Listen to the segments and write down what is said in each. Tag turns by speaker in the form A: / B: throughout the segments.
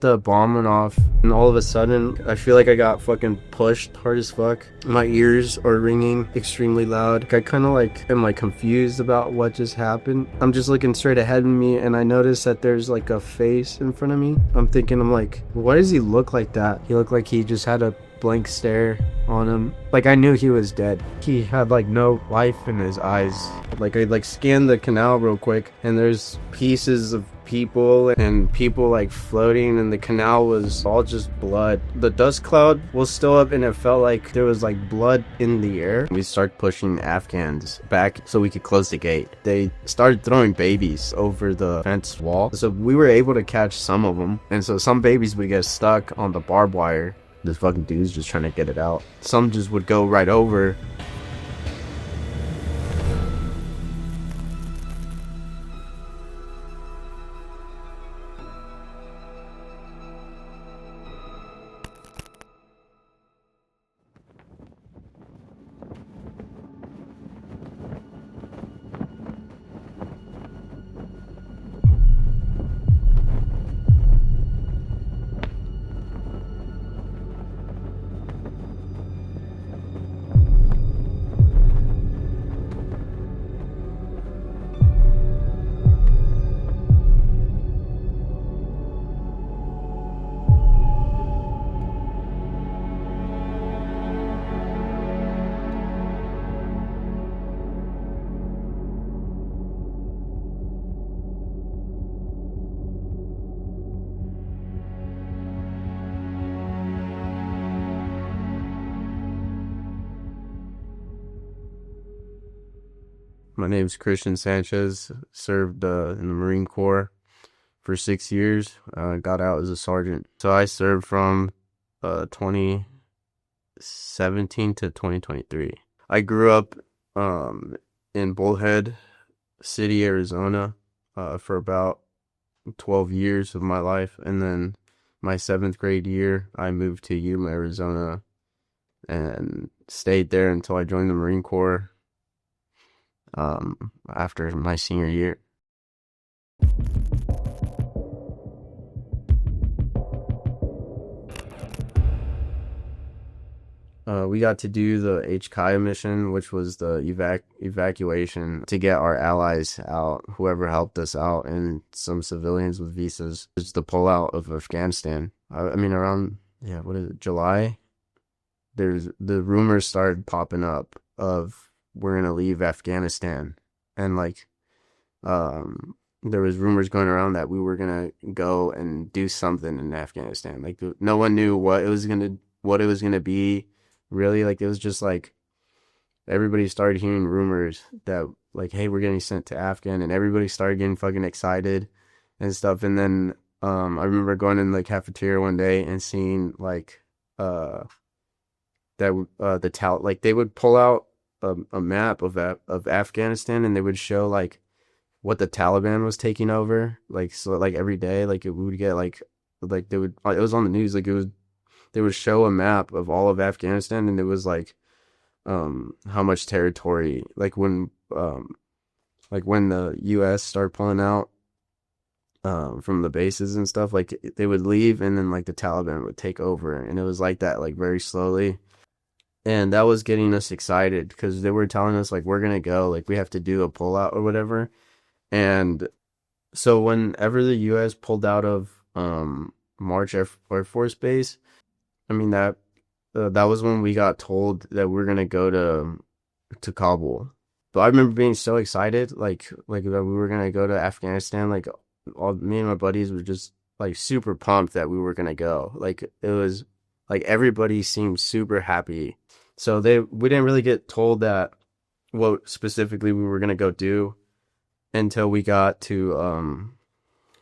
A: The bomb went off, and all of a sudden, I feel like I got fucking pushed hard as fuck. My ears are ringing extremely loud. I kind of am confused about what just happened. I'm just looking straight ahead of me, and I notice that there's like a face in front of me. I'm like, why does he look like that? He looked like he just had a blank stare on him. Like, I knew he was dead. He had like no life in his eyes. Like, I scanned the canal real quick, and there's pieces of people and people like floating, and the canal was all just blood. The dust cloud was still up, and it felt like there was like blood in the air. We started pushing Afghans back so we could close the gate. They started throwing babies over the fence wall, so we were able to catch some of them, and so some babies would get stuck on the barbed wire. This fucking dude's just trying to get it out. Some just would go right over. My name's Christian Sanchez. Served in the Marine Corps for 6 years. Got out as a sergeant. So I served from 2017 to 2023. I grew up in Bullhead City, Arizona, for about 12 years of my life, and then my 7th grade year, I moved to Yuma, Arizona, and stayed there until I joined the Marine Corps. After my senior year. We got to do the HKIA mission, which was the evacuation to get our allies out, whoever helped us out, and some civilians with visas. It's the pullout of Afghanistan. I mean, around, July? The rumors started popping up of we're gonna leave Afghanistan, and there was rumors going around that we were gonna go and do something in Afghanistan. Like, no one knew what it was gonna be, really. Like, it was just like everybody started hearing rumors that like, hey, we're getting sent to Afghan, and everybody started getting fucking excited and stuff. And then I remember going in the cafeteria one day and seeing that they would pull out a map of Afghanistan, and they would show like what the Taliban was taking over, every day, we would get they would, it was on the news, they would show a map of all of Afghanistan, and it was how much territory, when the US started pulling out from the bases and stuff, they would leave, and then the Taliban would take over, and it was like that, very slowly. And that was getting us excited because they were telling us, we're going to go, we have to do a pullout or whatever. And so whenever the U.S. pulled out of March Air Force Base, I mean, that was when we got told that we're going to go to Kabul. But I remember being so excited, that we were going to go to Afghanistan. Me and my buddies were just, super pumped that we were going to go. It was, everybody seemed super happy. So we didn't really get told that what specifically we were gonna go do until we got to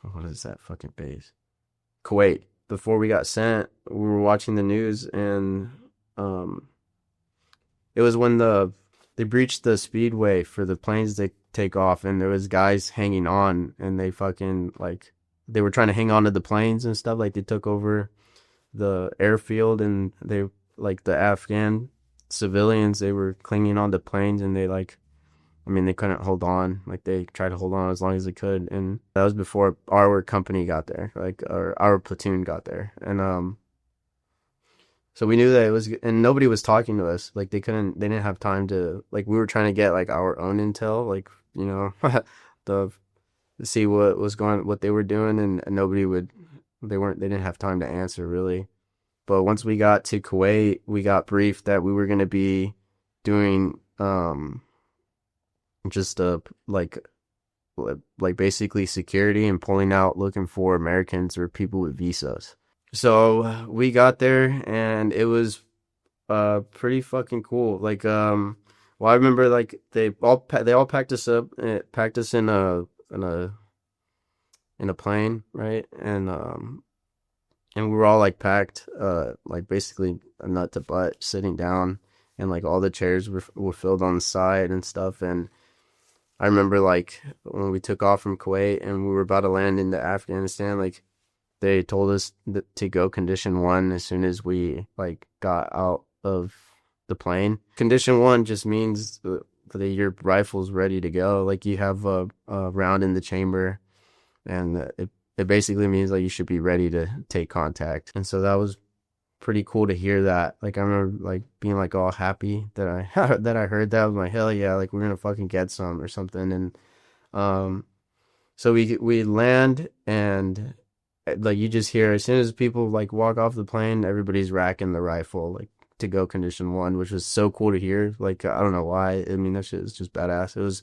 A: what is that fucking base? Kuwait. Before we got sent, we were watching the news, and it was when they breached the speedway for the planes to take off, and there was guys hanging on, and they fucking they were trying to hang on to the planes and stuff. They took over the airfield, and they the Afghan civilians, they were clinging on to planes, and they I mean, they couldn't hold on. Like they tried to hold on as long as they could, and that was before our company got there, like our platoon got there, and so we knew that it was, and nobody was talking to us. Like they didn't have time to, like we were trying to get like our own intel, like the see what they were doing, and nobody would, they didn't have time to answer really. But once we got to Kuwait, we got briefed that we were going to be doing just like basically security and pulling out looking for Americans or people with visas. So we got there and it was pretty fucking cool. Like well I remember like they all packed us up, packed us in a plane, right? And we were all like packed like basically a nut to butt sitting down, and like all the chairs were filled on the side and stuff. And I remember like when we took off from Kuwait and we were about to land into Afghanistan, like they told us to go condition 1 as soon as we like got out of the plane. Condition 1 just means that your rifle's ready to go. Like you have a round in the chamber, and it basically means like you should be ready to take contact. And so that was pretty cool to hear that. Like I remember like being like all happy that I that I heard that. I was like, hell yeah, like we're gonna fucking get some or something. And so we land, and like you just hear as soon as people like walk off the plane, everybody's racking the rifle like to go condition 1, which was so cool to hear. Like I don't know why. I mean that shit is just badass. It was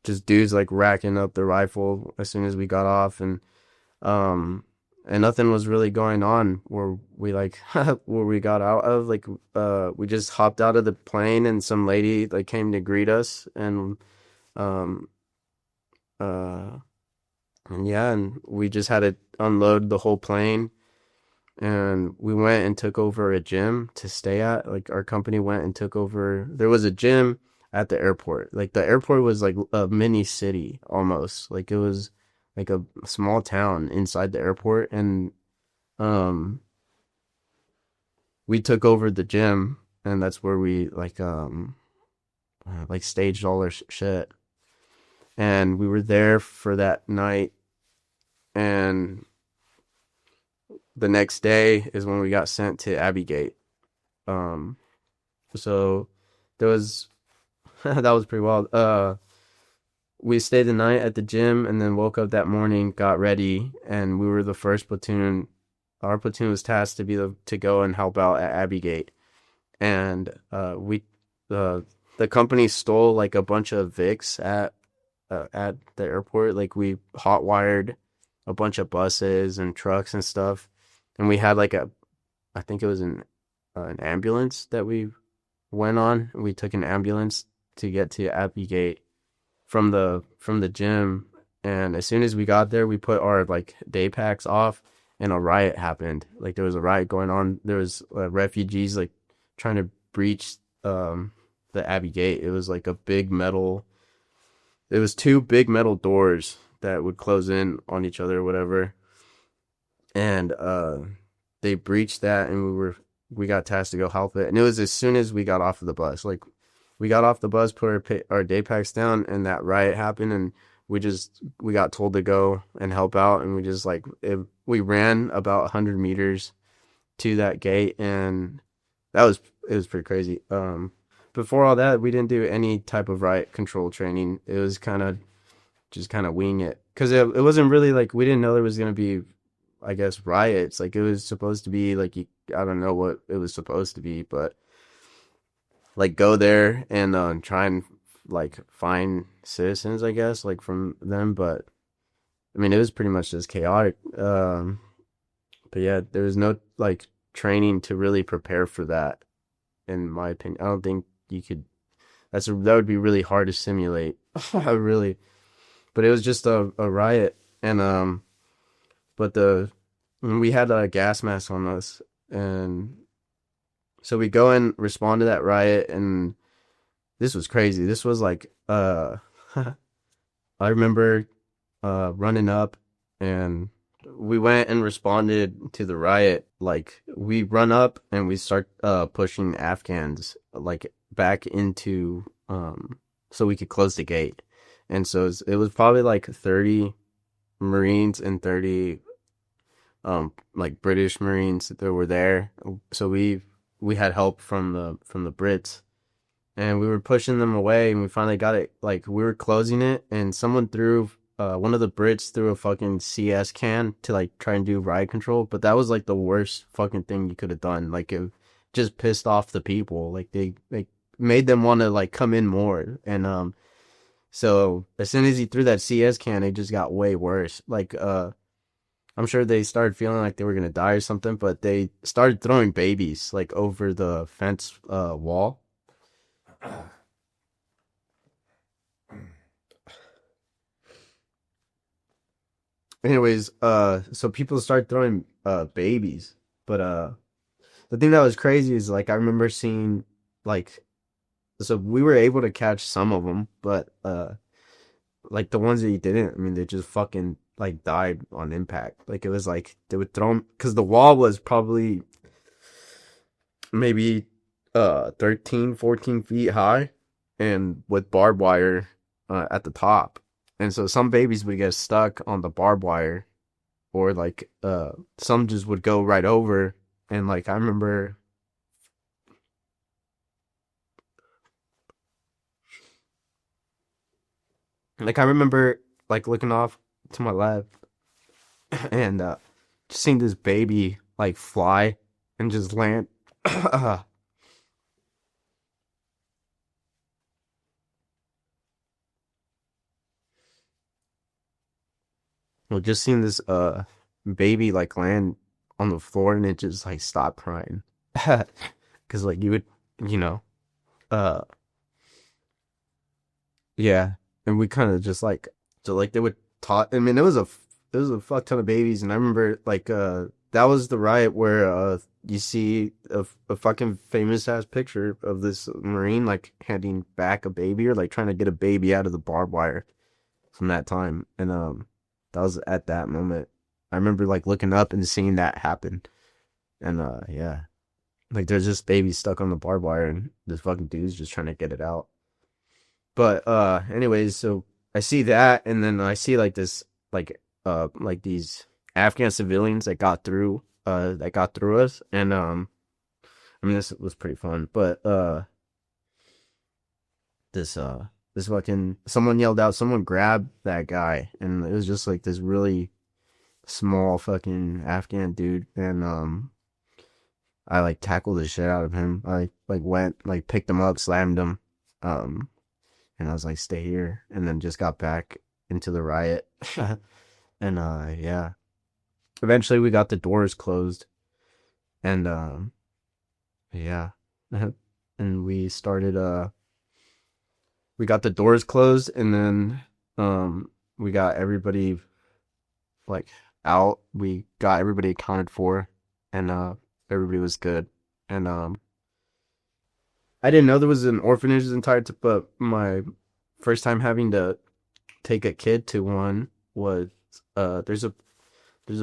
A: just dudes like racking up the rifle as soon as we got off, um and nothing was really going on where we like where we got out of. Like we just hopped out of the plane and some lady like came to greet us, um uh and yeah, and we just had to unload the whole plane, and we went and took over a gym to stay at. Like our company went and took over, there was a gym at the airport. Like the airport was like a mini city almost. Like it was like a small town inside the airport, and um we took over the gym, and that's where we like staged all our shit. And we were there for that night, and the next day is when we got sent to Abbey Gate. Um so there was that was pretty wild. We stayed the night at the gym and then woke up that morning, got ready, and we were the first platoon. Our platoon was tasked to go and help out at Abbey Gate. And the company stole like a bunch of Vicks at the airport. Like we hot wired a bunch of buses and trucks and stuff, and we had like I think it was an ambulance that we went on. We took an ambulance to get to Abbey Gate from the gym. And as soon as we got there, we put our like day packs off, and a riot happened. Like there was a riot going on. There was refugees like trying to breach the Abbey Gate. It was like a big metal. It was two big metal doors that would close in on each other or whatever. And they breached that, and we got tasked to go help it. And it was as soon as we got off of the bus. Like we got off the bus, put our day packs down, and that riot happened, and we got told to go and help out, and we ran about 100 meters to that gate, and it was pretty crazy. Before all that, we didn't do any type of riot control training. It was kind of wing it, because it wasn't really like, we didn't know there was gonna be, I guess, riots. Like it was supposed to be like, I don't know what it was supposed to be, but like go there and try and like find citizens, I guess, like from them. But I mean, it was pretty much just chaotic. But yeah, there was no like training to really prepare for that, in my opinion. I don't think you could. That would be really hard to simulate. Really. But it was just a riot, and but we had a gas mask on us, and so we go and respond to that riot, and this was crazy. This was like I remember running up, and we went and responded to the riot. Like we run up and we start pushing Afghans like back into so we could close the gate. And so it was probably like 30 Marines and 30 like British Marines that were there. So we had help from the Brits, and we were pushing them away, and we finally got it. Like we were closing it, and someone threw one of the Brits threw a fucking CS can to like try and do riot control, but that was like the worst fucking thing you could have done. Like it just pissed off the people. Like they made them want to like come in more, and so as soon as he threw that CS can, it just got way worse. Like I'm sure they started feeling like they were gonna die or something, but they started throwing babies like over the fence wall. Anyways, so people started throwing babies, but the thing that was crazy is like I remember seeing like so we were able to catch some of them, but like the ones that you didn't, I mean, they just fucking like died on impact. Like it was like they would throw them because the wall was probably maybe 13, 14 feet high and with barbed wire at the top. And so some babies would get stuck on the barbed wire, or like some just would go right over. And like I remember like looking off to my left and just seeing this baby like fly and just land. Well, just seeing this baby like land on the floor, and it just like stopped crying. Cause like you would, you know, uh yeah. And we kind of just like, so like they would taught, I mean it was a fuck ton of babies. And I remember like that was the riot where you see a fucking famous ass picture of this Marine like handing back a baby, or like trying to get a baby out of the barbed wire from that time. And that was at that moment. I remember like looking up and seeing that happen. And yeah. Like there's just babies stuck on the barbed wire, and this fucking dude's just trying to get it out. But anyways, so I see that, and then I see like this like these Afghan civilians that got through us. And I mean this was pretty fun. But this this fucking someone yelled out, someone grabbed that guy, and it was just like this really small fucking Afghan dude. And I like tackled the shit out of him. I like went like picked him up, slammed him, um, and I was like, "Stay here," and then just got back into the riot. And yeah, eventually we got the doors closed, and yeah, and we got the doors closed, and then we got everybody like out. We got everybody accounted for, and everybody was good. And I didn't know there was an orphanage the entire time, but my first time having to take a kid to one was there's a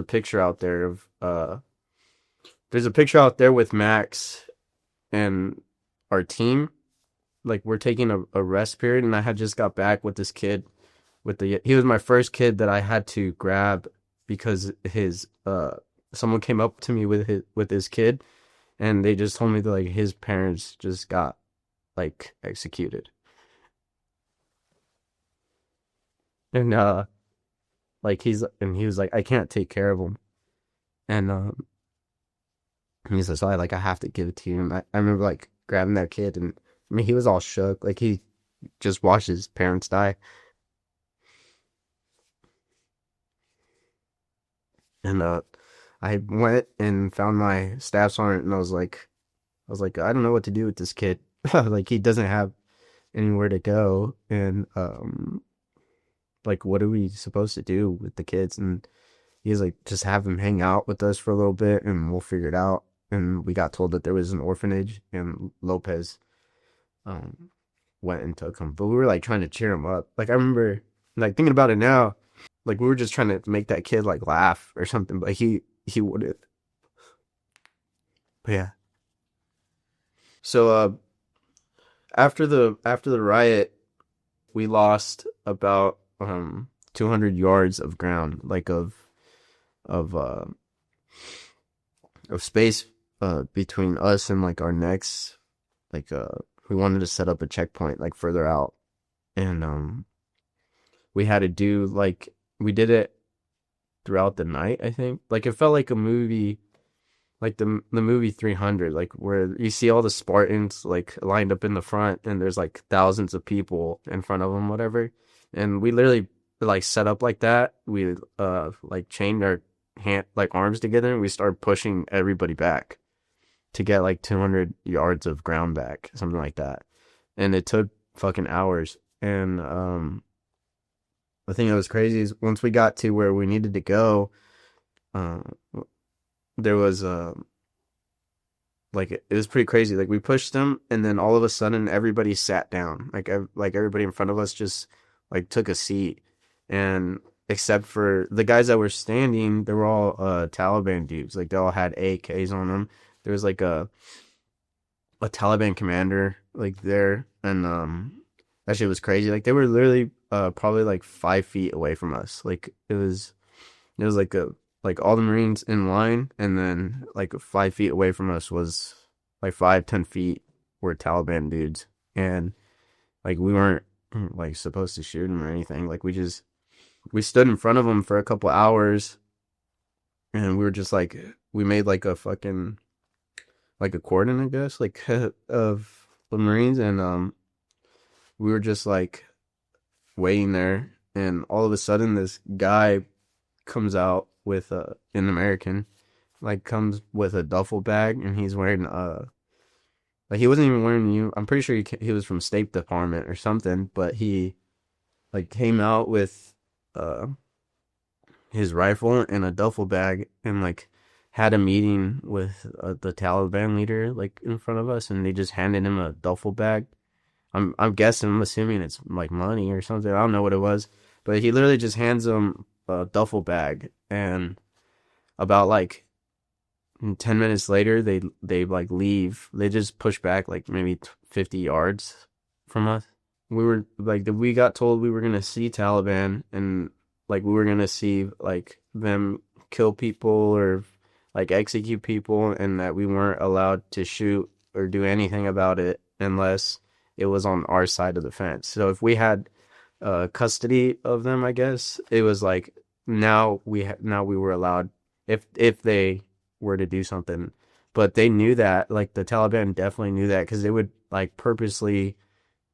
A: picture out there of there's a picture out there with Max and our team. Like we're taking a rest period, and I had just got back with this kid with the he was my first kid that I had to grab because his someone came up to me with his kid, and they just told me that like his parents just got like executed. And like he was like, I can't take care of him. And he says, so I have to give it to you. And I remember like grabbing that kid, and I mean he was all shook, like he just watched his parents die. And I went and found my staff sergeant, and I was like, I don't know what to do with this kid. Like he doesn't have anywhere to go, and like what are we supposed to do with the kids? And he's like, just have him hang out with us for a little bit, and we'll figure it out. And we got told that there was an orphanage, and Lopez um went and took him. But we were like trying to cheer him up. Like I remember, like thinking about it now, like we were just trying to make that kid like laugh or something, but he wouldn't. But yeah. So after the riot, we lost about 200 yards of ground, like of uh of space between us and like our next, like we wanted to set up a checkpoint like further out, and we had to do like we did it throughout the night, I think. Like it felt like a movie, like the movie 300, like where you see all the Spartans like lined up in the front and there's like thousands of people in front of them, whatever. And we literally like set up like that. We like chained our arms together and we started pushing everybody back to get like 200 yards of ground back, something like that. And it took fucking hours. And the thing that was crazy is once we got to where we needed to go, uh, there was like it was pretty crazy. Like we pushed them, and then all of a sudden everybody sat down. Like everybody in front of us just like took a seat, and except for the guys that were standing, they were all Taliban dudes. Like they all had AKs on them. There was like a Taliban commander like there, and that shit was crazy. Like they were literally probably like 5 feet away from us. Like it was like all the Marines in line, and then like 5 feet away from us was like 5-10 feet were Taliban dudes, and like we weren't like supposed to shoot them or anything. Like we stood in front of them for a couple hours, and we were just like we made like a fucking like a cordon, I guess, like of the Marines, and we were just like waiting there, and all of a sudden this guy comes out with an American, like comes with a duffel bag, and he's wearing like he wasn't even wearing I'm pretty sure he was from State Department or something, but he like came out with his rifle and a duffel bag, and like had a meeting with the Taliban leader like in front of us, and they just handed him a duffel bag. I'm assuming it's like money or something. I don't know what it was, but he literally just hands him a duffel bag, and about like 10 minutes later they like leave. They just push back like maybe 50 yards from us. We got told we were gonna see Taliban, and like we were gonna see like them kill people or like execute people, and that we weren't allowed to shoot or do anything about it unless it was on our side of the fence. So if we had custody of them, I guess it was like now we were allowed if they were to do something. But they knew that, like the Taliban definitely knew that, because they would like purposely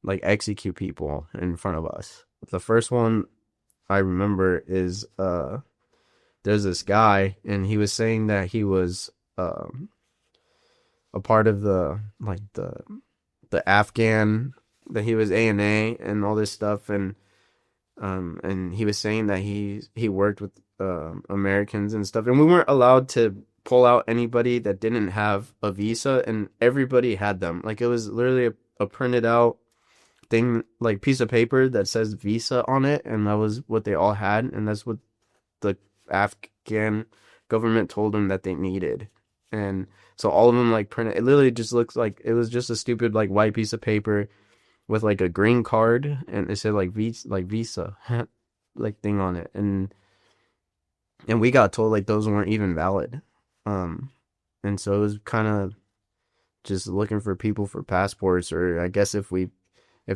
A: like execute people in front of us. The first one I remember is there's this guy, and he was saying that he was a part of the Afghan, that he was ANA and all this stuff, and he was saying that he worked with Americans and stuff, and we weren't allowed to pull out anybody that didn't have a visa, and everybody had them. Like it was literally a printed out thing, like piece of paper that says visa on it, and that was what they all had, and that's what the Afghan government told them that they needed. And so all of them like printed. It literally just looks like it was just a stupid like white piece of paper with like a green card, and it said like visa like thing on it, and we got told like those weren't even valid. And so it was kind of just looking for people for passports, or I guess if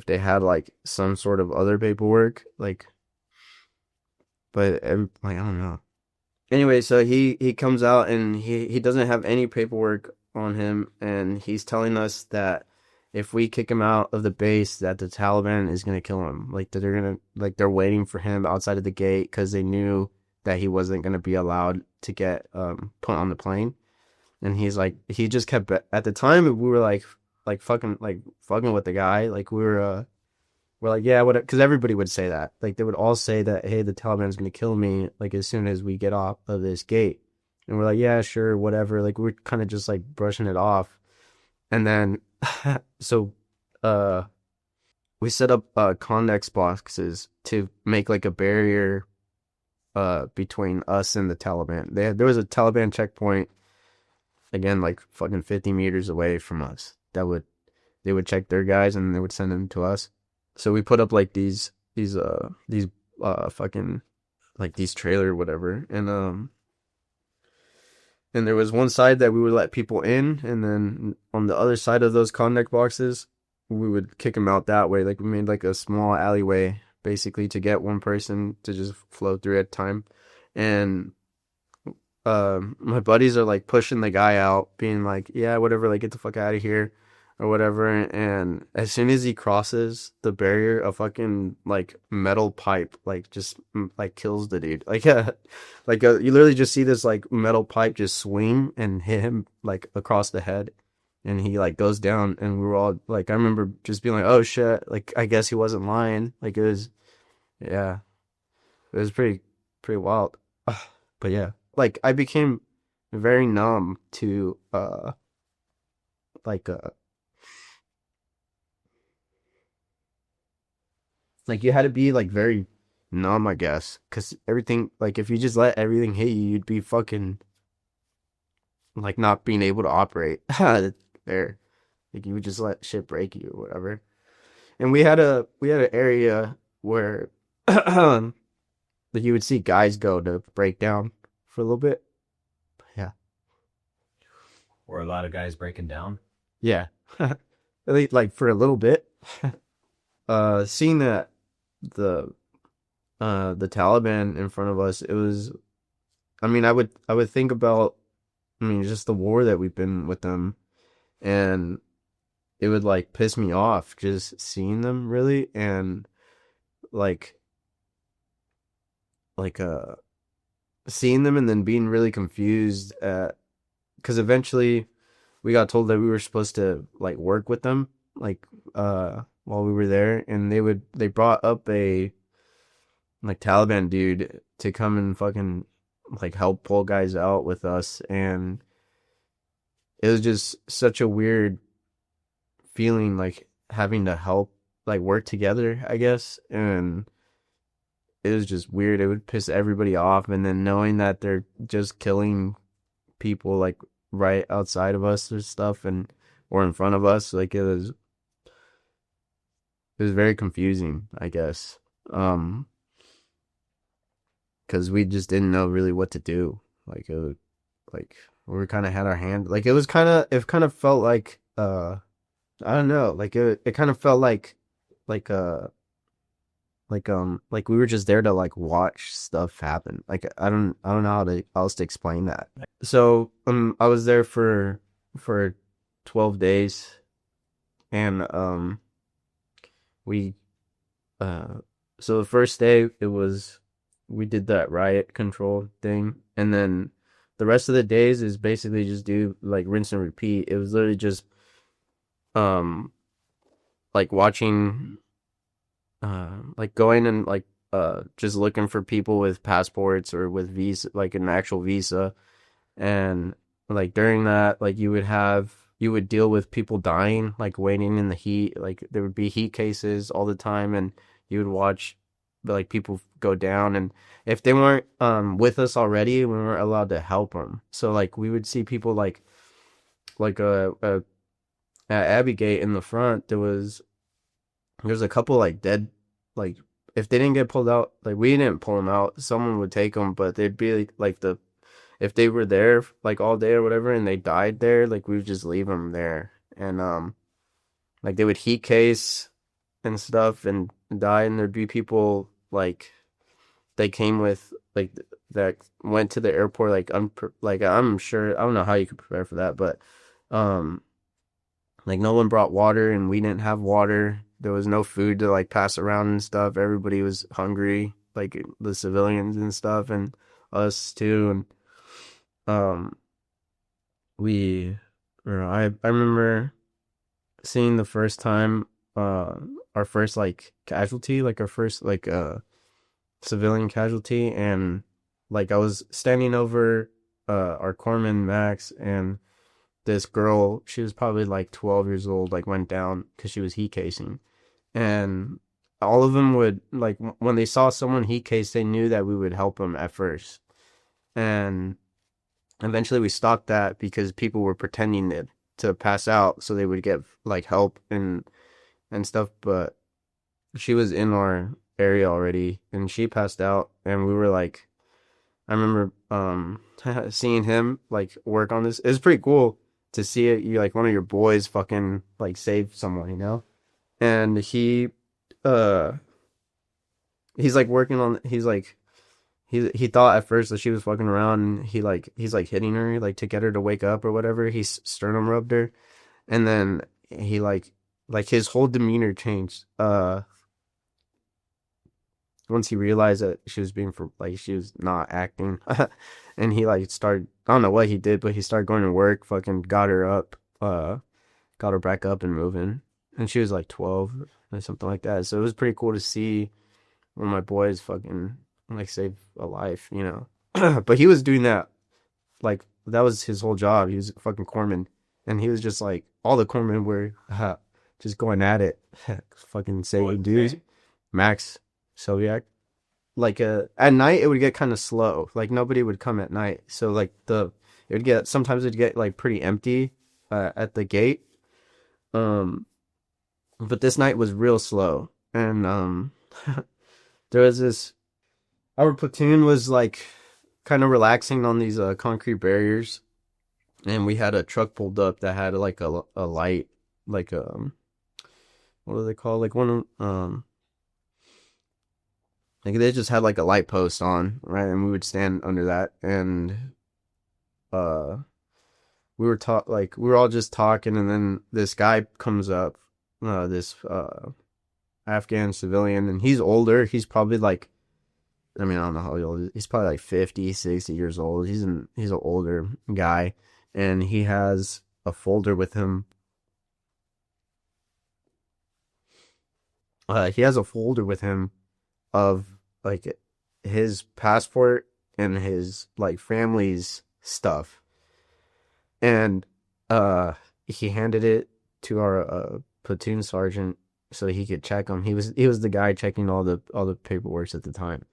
A: they had like some sort of other paperwork, like, but like I don't know. Anyway, so he comes out, and he doesn't have any paperwork on him, and he's telling us that if we kick him out of the base, that the Taliban is gonna kill him. Like that they're waiting for him outside of the gate because they knew that he wasn't gonna be allowed to get put on the plane. And he's like, he just kept, at the time we were like fucking with the guy, like we're like, yeah, what? Because everybody would say that. Like, they would all say that, hey, the Taliban's going to kill me, like, as soon as we get off of this gate. And we're like, yeah, sure, whatever. Like, we're kind of just, like, brushing it off. And then, so, we set up connex boxes to make, like, a barrier between us and the Taliban. There was a Taliban checkpoint, again, like, fucking 50 meters away from us. They would check their guys, and they would send them to us. So we put up like these fucking like these trailer or whatever, and there was one side that we would let people in, and then on the other side of those contact boxes, we would kick them out that way. Like we made like a small alleyway basically to get one person to just flow through at a time. And my buddies are like pushing the guy out, being like, "Yeah, whatever, like get the fuck out of here." Or whatever, and as soon as he crosses the barrier, a fucking like metal pipe like just like kills the dude. Like you literally just see this like metal pipe just swing and hit him like across the head, and he like goes down. And we were all like, I remember just being like, "Oh shit!" Like I guess he wasn't lying. Like it was, yeah, it was pretty wild. But yeah, like I became very numb to like like you had to be like very numb, I guess, because everything like if you just let everything hit you, you'd be fucking like not being able to operate there. Like you would just let shit break you or whatever. And we had an area where that you would see guys go to break down for a little bit. Yeah,
B: Or a lot of guys breaking down.
A: yeah. At least like for a little bit. Seeing that the the Taliban in front of us, it was. I mean, I would think about. I mean, just the war that we've been with them, and it would like piss me off just seeing them really, and like like seeing them and then being really confused at because eventually we got told that we were supposed to like work with them like while we were there, and they brought up a like Taliban dude to come and fucking like help pull guys out with us, and it was just such a weird feeling like having to help like work together, I guess. And it was just weird. It would piss everybody off, and then knowing that they're just killing people like right outside of us or stuff, and or in front of us, like it was very confusing, I guess. Because we just didn't know really what to do. Like like we kind of had our hand. Like it kind of felt like I don't know. Like it kind of felt like like we were just there to like watch stuff happen. Like I don't know how to else to explain that. So I was there for 12 days, and we uh so the first day it was we did that riot control thing, and then the rest of the days is basically just do like rinse and repeat. It was literally just um like watching like going and like just looking for people with passports or with visa, like an actual visa. And like during that, like you would deal with people dying, like waiting in the heat. Like there would be heat cases all the time, and you would watch like people go down. And if they weren't with us already, we weren't allowed to help them. So like we would see people like at Abbey Gate in the front, there's a couple like dead, like if they didn't get pulled out, like we didn't pull them out, someone would take them, but they'd be like the if they were there like all day or whatever and they died there, like we would just leave them there. And like they would heat case and stuff and die, and there'd be people like they came with like that went to the airport like I'm sure I don't know how you could prepare for that, but um like no one brought water, and we didn't have water. There was no food to like pass around and stuff. Everybody was hungry, like the civilians and stuff, and us too. And um, we, or I remember seeing the first time, uh, our first like casualty, like our first like civilian casualty, and like I was standing over our corpsman Max, and this girl, she was probably like 12 years old, like went down because she was heat casing. And all of them would, like, when they saw someone heat case, they knew that we would help them at first. And eventually we stopped that because people were pretending to pass out so they would get, like, help and stuff. But she was in our area already, and she passed out, and we were like, I remember seeing him like work on this. It was pretty cool to see it. You like one of your boys fucking like save someone, you know? And uh he's like working on he's like he thought at first that she was fucking around, and he's like hitting her like to get her to wake up or whatever. He sternum rubbed her, and then he like his whole demeanor changed once he realized that she was being for like she was not acting. And he like started, I don't know what he did, but he started going to work, fucking got her up, got her back up and moving. And she was like 12 or something like that. So it was pretty cool to see one of my boys fucking like save a life, you know. But he was doing that like that was his whole job. He was a fucking corpsman, and he was just like all the corpsmen were just going at it, fucking saving dudes. Max Soviak. Like at night it would get kind of slow. Like nobody would come at night. So like it would get sometimes it'd get like pretty empty at the gate. Um but this night was real slow. And there was this our platoon was like kind of relaxing on these concrete barriers, and we had a truck pulled up that had like a light, like what do they call, like one like they just had like a light post on, right? And we would stand under that, and uh we were all just talking, and then this guy comes up, this Afghan civilian, and he's older. He's probably like, I mean, I don't know how old he is. He's probably like 50, 60 years old. He's an older guy, and he has a folder with him. He has a folder with him of like his passport and his like family's stuff, and he handed it to our platoon sergeant so he could check them. He was the guy checking all the paperwork at the time,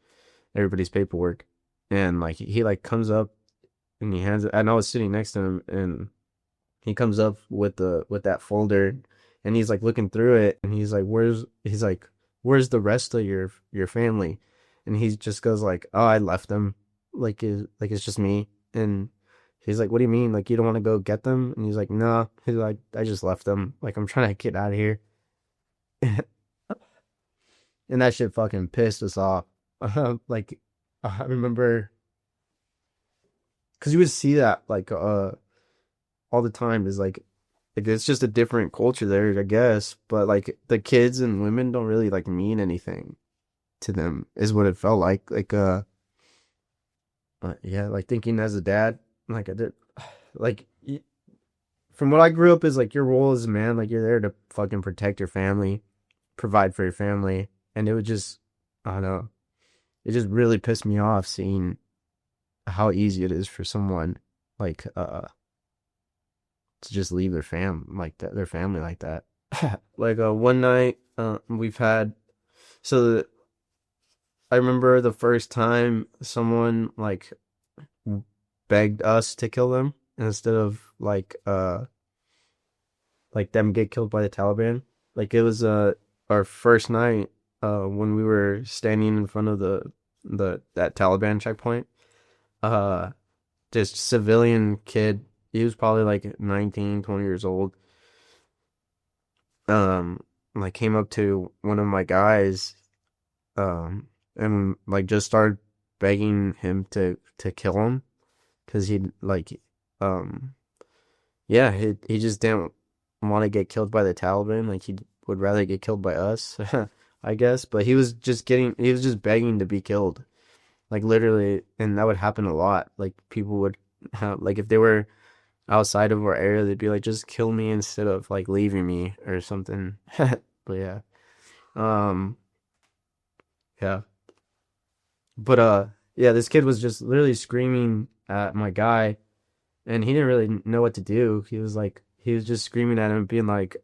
A: everybody's paperwork. And like he like comes up and he hands it, and I was sitting next to him, and he comes up with that folder, and he's like looking through it, and he's like, where's the rest of your family? And he just goes like, oh, I left them, like it's just me. And he's like, what do you mean, like you don't want to go get them? And he's like, no. He's like, I just left them, like I'm trying to get out of here. And that shit fucking pissed us off. Like I remember, because you would see that like all the time, is like it's just a different culture there, I guess. But like the kids and women don't really like mean anything to them, is what it felt like. Like yeah, like thinking as a dad, like I did, like from what I grew up is like your role as a man, like you're there to fucking protect your family, provide for your family. And it would just, I don't know, it just really pissed me off seeing how easy it is for someone like to just leave their family like that. Like one night we've had, so I remember the first time someone like begged us to kill them instead of like them get killed by the Taliban. Like it was our first night when we were standing in front of that Taliban checkpoint. Uh this civilian kid, he was probably like 19, 20 years old. Like came up to one of my guys and like just started begging him to kill him, cuz he like um yeah, he just didn't want to get killed by the Taliban. Like he would rather get killed by us, I guess. But he was just begging to be killed, like literally, and that would happen a lot. Like people would have, like if they were outside of our area, they'd be like, just kill me instead of like leaving me or something. But yeah, um, yeah, but yeah, this kid was just literally screaming at my guy, and he didn't really know what to do. He was just screaming at him, being like,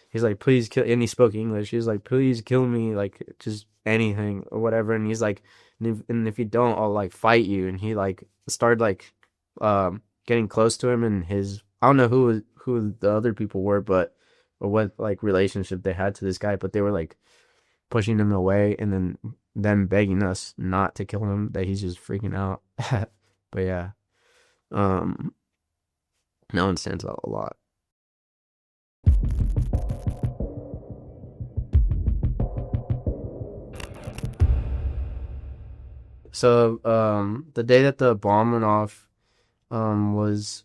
A: he's like, please kill, and he spoke English. He was like, please kill me, like just anything or whatever. And he's like, and if you don't, I'll like fight you. And he like started like, getting close to him, and I don't know who the other people were, but or what like relationship they had to this guy, but they were like pushing him away, and then them begging us not to kill him, that he's just freaking out. But yeah, um, that one stands out a lot. So, the day that the bomb went off, was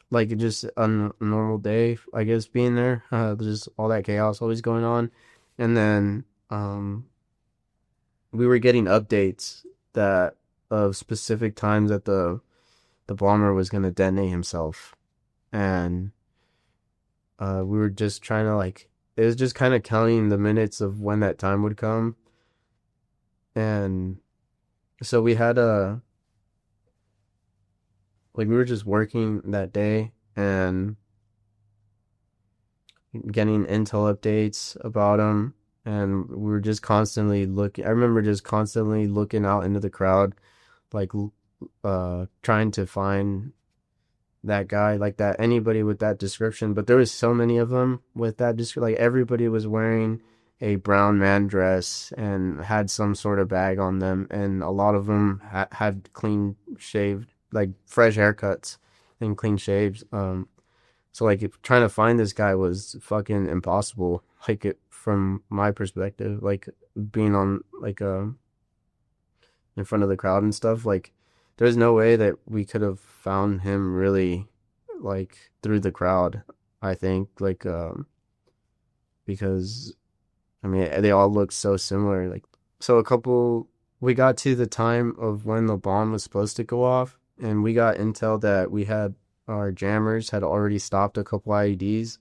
A: like just a normal day, I guess, being there. Just all that chaos always going on, and then we were getting updates that of specific times that the bomber was gonna detonate himself, and we were just trying to like it was just kind of counting the minutes of when that time would come, and so we had a like we were just working that day and getting intel updates about him, and we were just constantly looking. I remember just constantly looking out into the crowd, like trying to find that guy, like that anybody with that description. But there was so many of them with that description. Like everybody was wearing a brown man dress and had some sort of bag on them, and a lot of them had clean shaved, like fresh haircuts and clean shaves. So like trying to find this guy was fucking impossible. Like from my perspective, like being on like in front of the crowd and stuff, like there's no way that we could have found him really like through the crowd. I think like because I mean they all look so similar. Like so a couple we got to the time of when the bomb was supposed to go off, and we got intel that we had our jammers had already stopped a couple IEDs,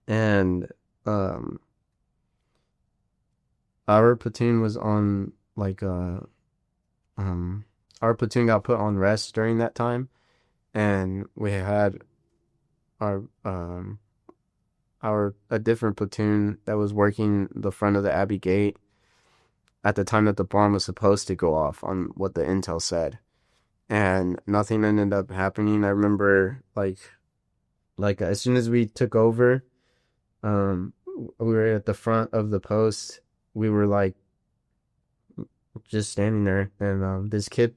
A: and um our platoon was on like our platoon got put on rest during that time, and we had our a different platoon that was working the front of the Abbey Gate at the time that the bomb was supposed to go off on what the intel said, and nothing ended up happening. I remember like as soon as we took over, we were at the front of the post. We were like just standing there, and this kid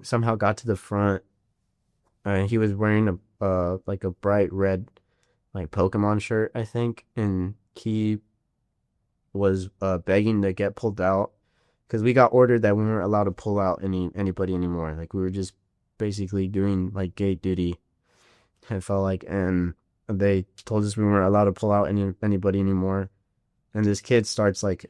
A: somehow got to the front. He was wearing a like a bright red like Pokemon shirt, I think, and he was begging to get pulled out because we got ordered that we weren't allowed to pull out anybody anymore. Like we were just basically doing like gate duty. I felt like, and they told us we weren't allowed to pull out anybody anymore. And this kid starts like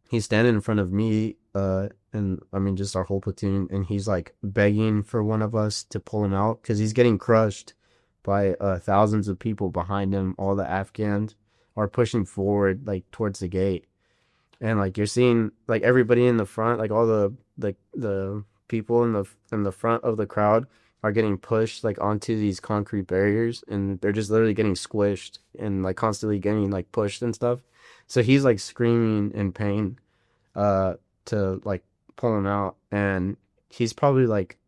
A: he's standing in front of me, and I mean just our whole platoon, and he's like begging for one of us to pull him out because he's getting crushed by thousands of people behind him. All the Afghans are pushing forward like towards the gate, and like you're seeing like everybody in the front, like all the people in the front of the crowd are getting pushed like onto these concrete barriers, and they're just literally getting squished and like constantly getting like pushed and stuff. So he's like screaming in pain to like pull him out, and he's probably like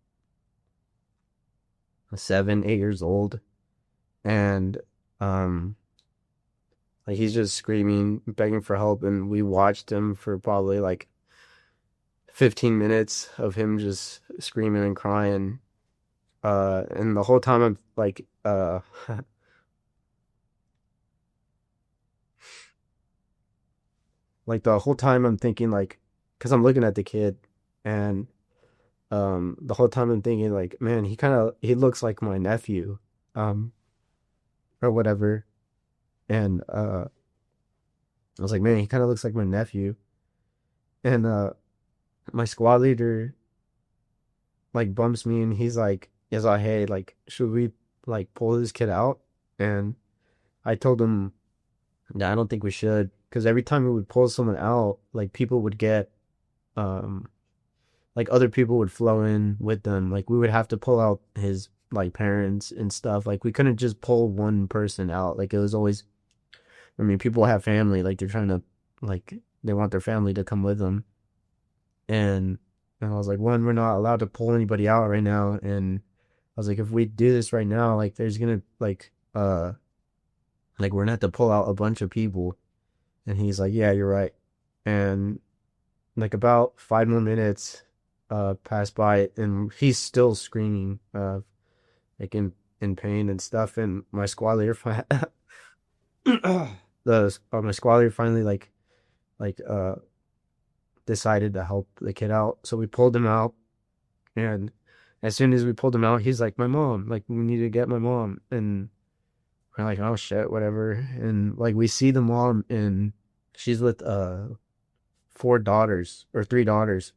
A: 7, 8 years old, and like he's just screaming, begging for help, and we watched him for probably like 15 minutes of him just screaming and crying. And the whole time I'm like, like the whole time I'm thinking like, because I'm looking at the kid, and the whole time I'm thinking like, man, he looks like my nephew, um, or whatever, and I was like, man, he kind of looks like my nephew, and my squad leader like bumps me, and he's like, hey, like, should we like pull this kid out? And I told him, no, I don't think we should, because every time we would pull someone out, like people would get, um, like other people would flow in with them. Like we would have to pull out his like parents and stuff. Like we couldn't just pull one person out. Like it was always, I mean, people have family. Like they're trying to, like they want their family to come with them. And I was like, one, we're not allowed to pull anybody out right now. And I was like, if we do this right now, like there's gonna like Like, we're gonna have to pull out a bunch of people. And he's like, yeah, you're right. And like about 5 more minutes pass by, and he's still screaming, like in pain and stuff. And my squad leader, my squad leader finally like decided to help the kid out. So we pulled him out, and as soon as we pulled him out, he's like, my mom, like we need to get my mom. And we're like, oh shit, whatever. And like we see the mom, and she's with four daughters or three daughters.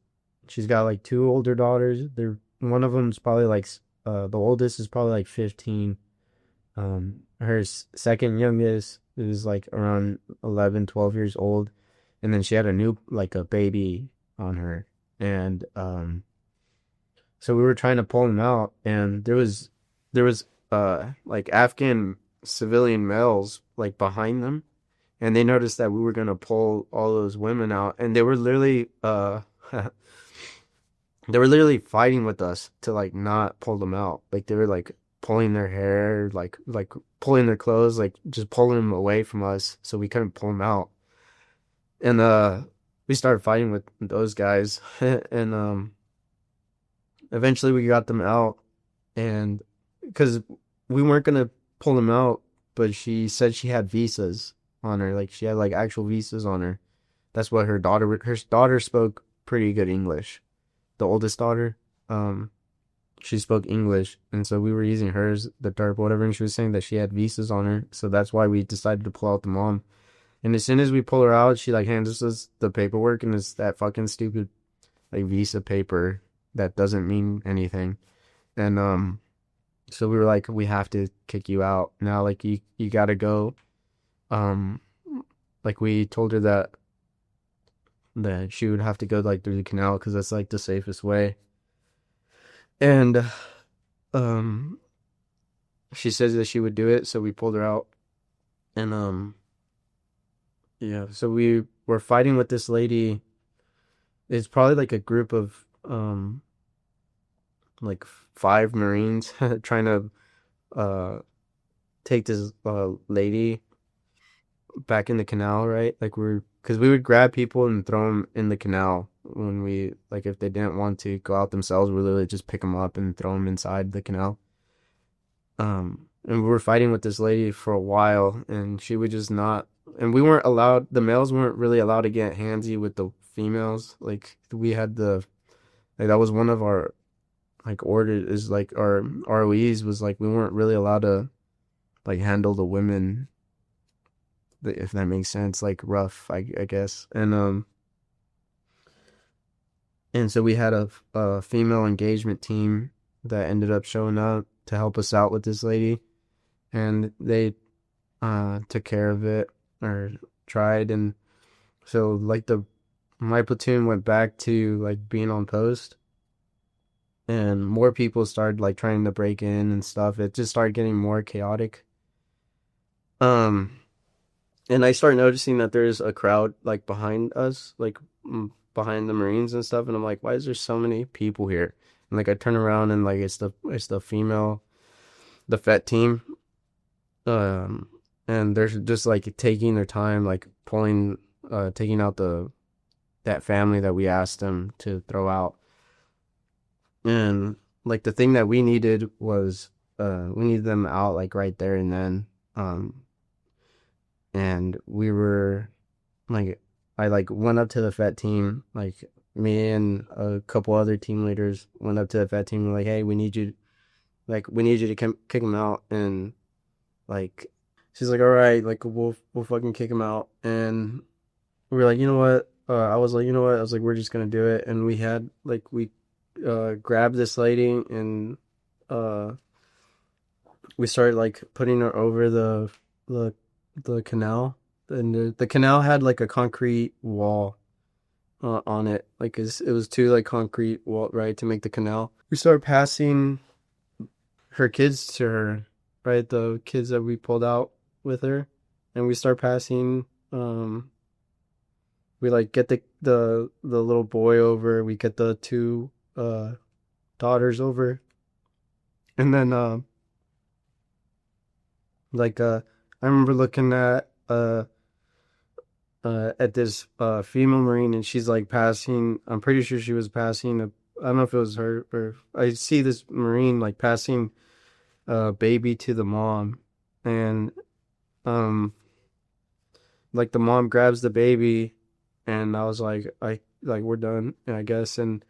A: She's got like two older daughters. They're one of them's probably like the oldest is probably like 15. Her second youngest is like around 11, 12 years old, and then she had a new like a baby on her. And so we were trying to pull him out, and there was like Afghan civilian males like behind them, and they noticed that we were gonna pull all those women out, and they were literally they were literally fighting with us to like not pull them out. Like they were like pulling their hair, like pulling their clothes, like just pulling them away from us so we couldn't pull them out. And we started fighting with those guys, and eventually we got them out, and because we weren't gonna pull them out, but she said she had visas on her, like she had like actual visas on her. That's what her daughter spoke pretty good English. The oldest daughter, um, she spoke English, and so we were using hers, the derp, whatever, and she was saying that she had visas on her, so that's why we decided to pull out the mom. And as soon as we pull her out, she like hands us the paperwork, and it's that fucking stupid like visa paper that doesn't mean anything. And so we were like, we have to kick you out now. Like you gotta go. Um, like we told her that she would have to go like through the canal because that's like the safest way. And um, she says that she would do it, so we pulled her out. And yeah, so we were fighting with this lady. It's probably like a group of like five Marines trying to uh take this lady back in the canal, right? Like because we would grab people and throw them in the canal when we like if they didn't want to go out themselves, we literally just pick them up and throw them inside the canal. And we were fighting with this lady for a while, and she would just not. And we weren't allowed. The males weren't really allowed to get handsy with the females. Like we had like that was one of our like orders is like our ROEs was like we weren't really allowed to like handle the women, if that makes sense, like rough, I guess. And so we had a female engagement team that ended up showing up to help us out with this lady, and they took care of it or tried. And so like the my platoon went back to like being on post, and more people started like trying to break in and stuff. It just started getting more chaotic. Um, and I started noticing that there's a crowd like behind us, like behind the Marines and stuff. And I'm like, why is there so many people here? And like I turn around, and like it's the female, the vet team. Um, and they're just like taking their time, like taking out that family that we asked them to throw out. And like the thing that we needed was we needed them out like right there and then. And we were like I like went up to the vet team, like me and a couple other team leaders went up to the vet team and were like, hey, we need you to kick him out. And like she's like, all right, like we'll fucking kick him out. And we were like, you know what, I was like, you know what, I was like, we're just gonna do it. And we grabbed this lady, and uh we started like putting her over the the canal. And the canal had like a concrete wall on it, like it was two like concrete wall, right, to make the canal. We started passing her kids to her, right, the kids that we pulled out with her. And we start passing, we like get the little boy over, we get the two daughters over. And then like I remember looking at this female marine, and she's like passing. I'm pretty sure she was passing a. I don't know if it was her, or I see this marine like passing a baby to the mom, and um like the mom grabs the baby, and I was like, I like we're done, I guess. And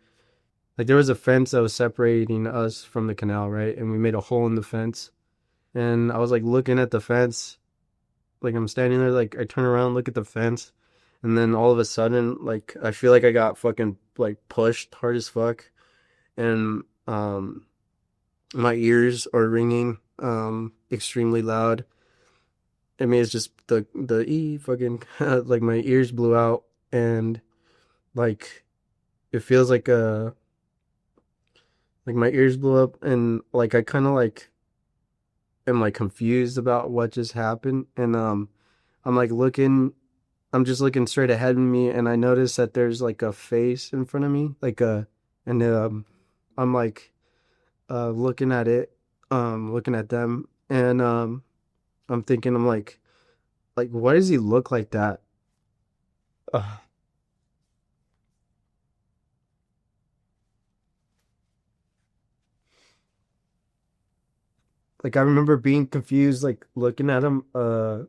A: like there was a fence that was separating us from the canal, right? And we made a hole in the fence, and I was like looking at the fence, like I'm standing there, like I turn around, look at the fence, and then all of a sudden, like I feel like I got fucking like pushed hard as fuck, and my ears are ringing extremely loud. I mean, it's just the fucking like my ears blew out, and like it feels like my ears blew up, and like I kind of like am like confused about what just happened, and I'm like looking, I'm just looking straight ahead of me, and I notice that there's like a face in front of me, like a, and I'm like looking at it, looking at them, and I'm thinking, I'm like why does he look like that? Ugh. Like I remember being confused, like looking at him, and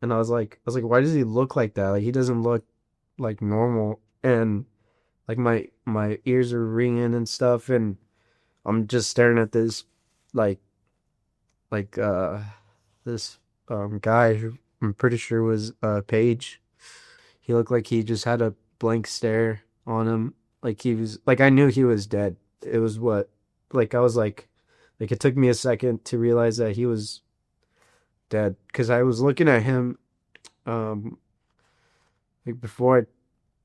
A: I was like, why does he look like that? Like he doesn't look like normal, and like my ears are ringing and stuff, and I'm just staring at this, like like this guy who I'm pretty sure was Paige. He looked like he just had a blank stare on him, like he was like I knew he was dead. It was what, like I was like it took me a second to realize that he was dead because I was looking at him um like before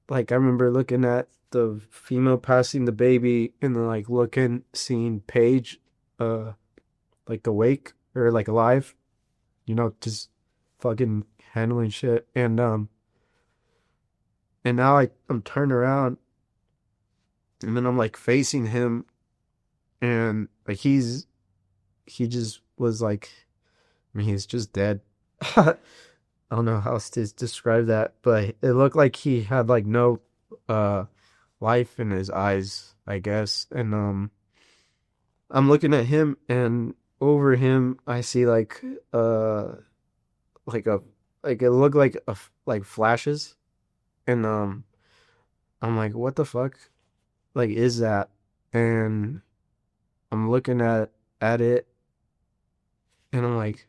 A: like I remember looking at the female passing the baby and then like looking seeing Paige uh like awake or like alive, just fucking handling shit, and now I'm turned around and then I'm like facing him, and like he just was like, I mean he's just dead. I don't know how else to describe that, but it looked like he had like no uh life in his eyes, I guess. And I'm looking at him, and over him I see uh like a like it looked like like flashes, and I'm like, what the fuck? Like is that? And I'm looking at it, and I'm like,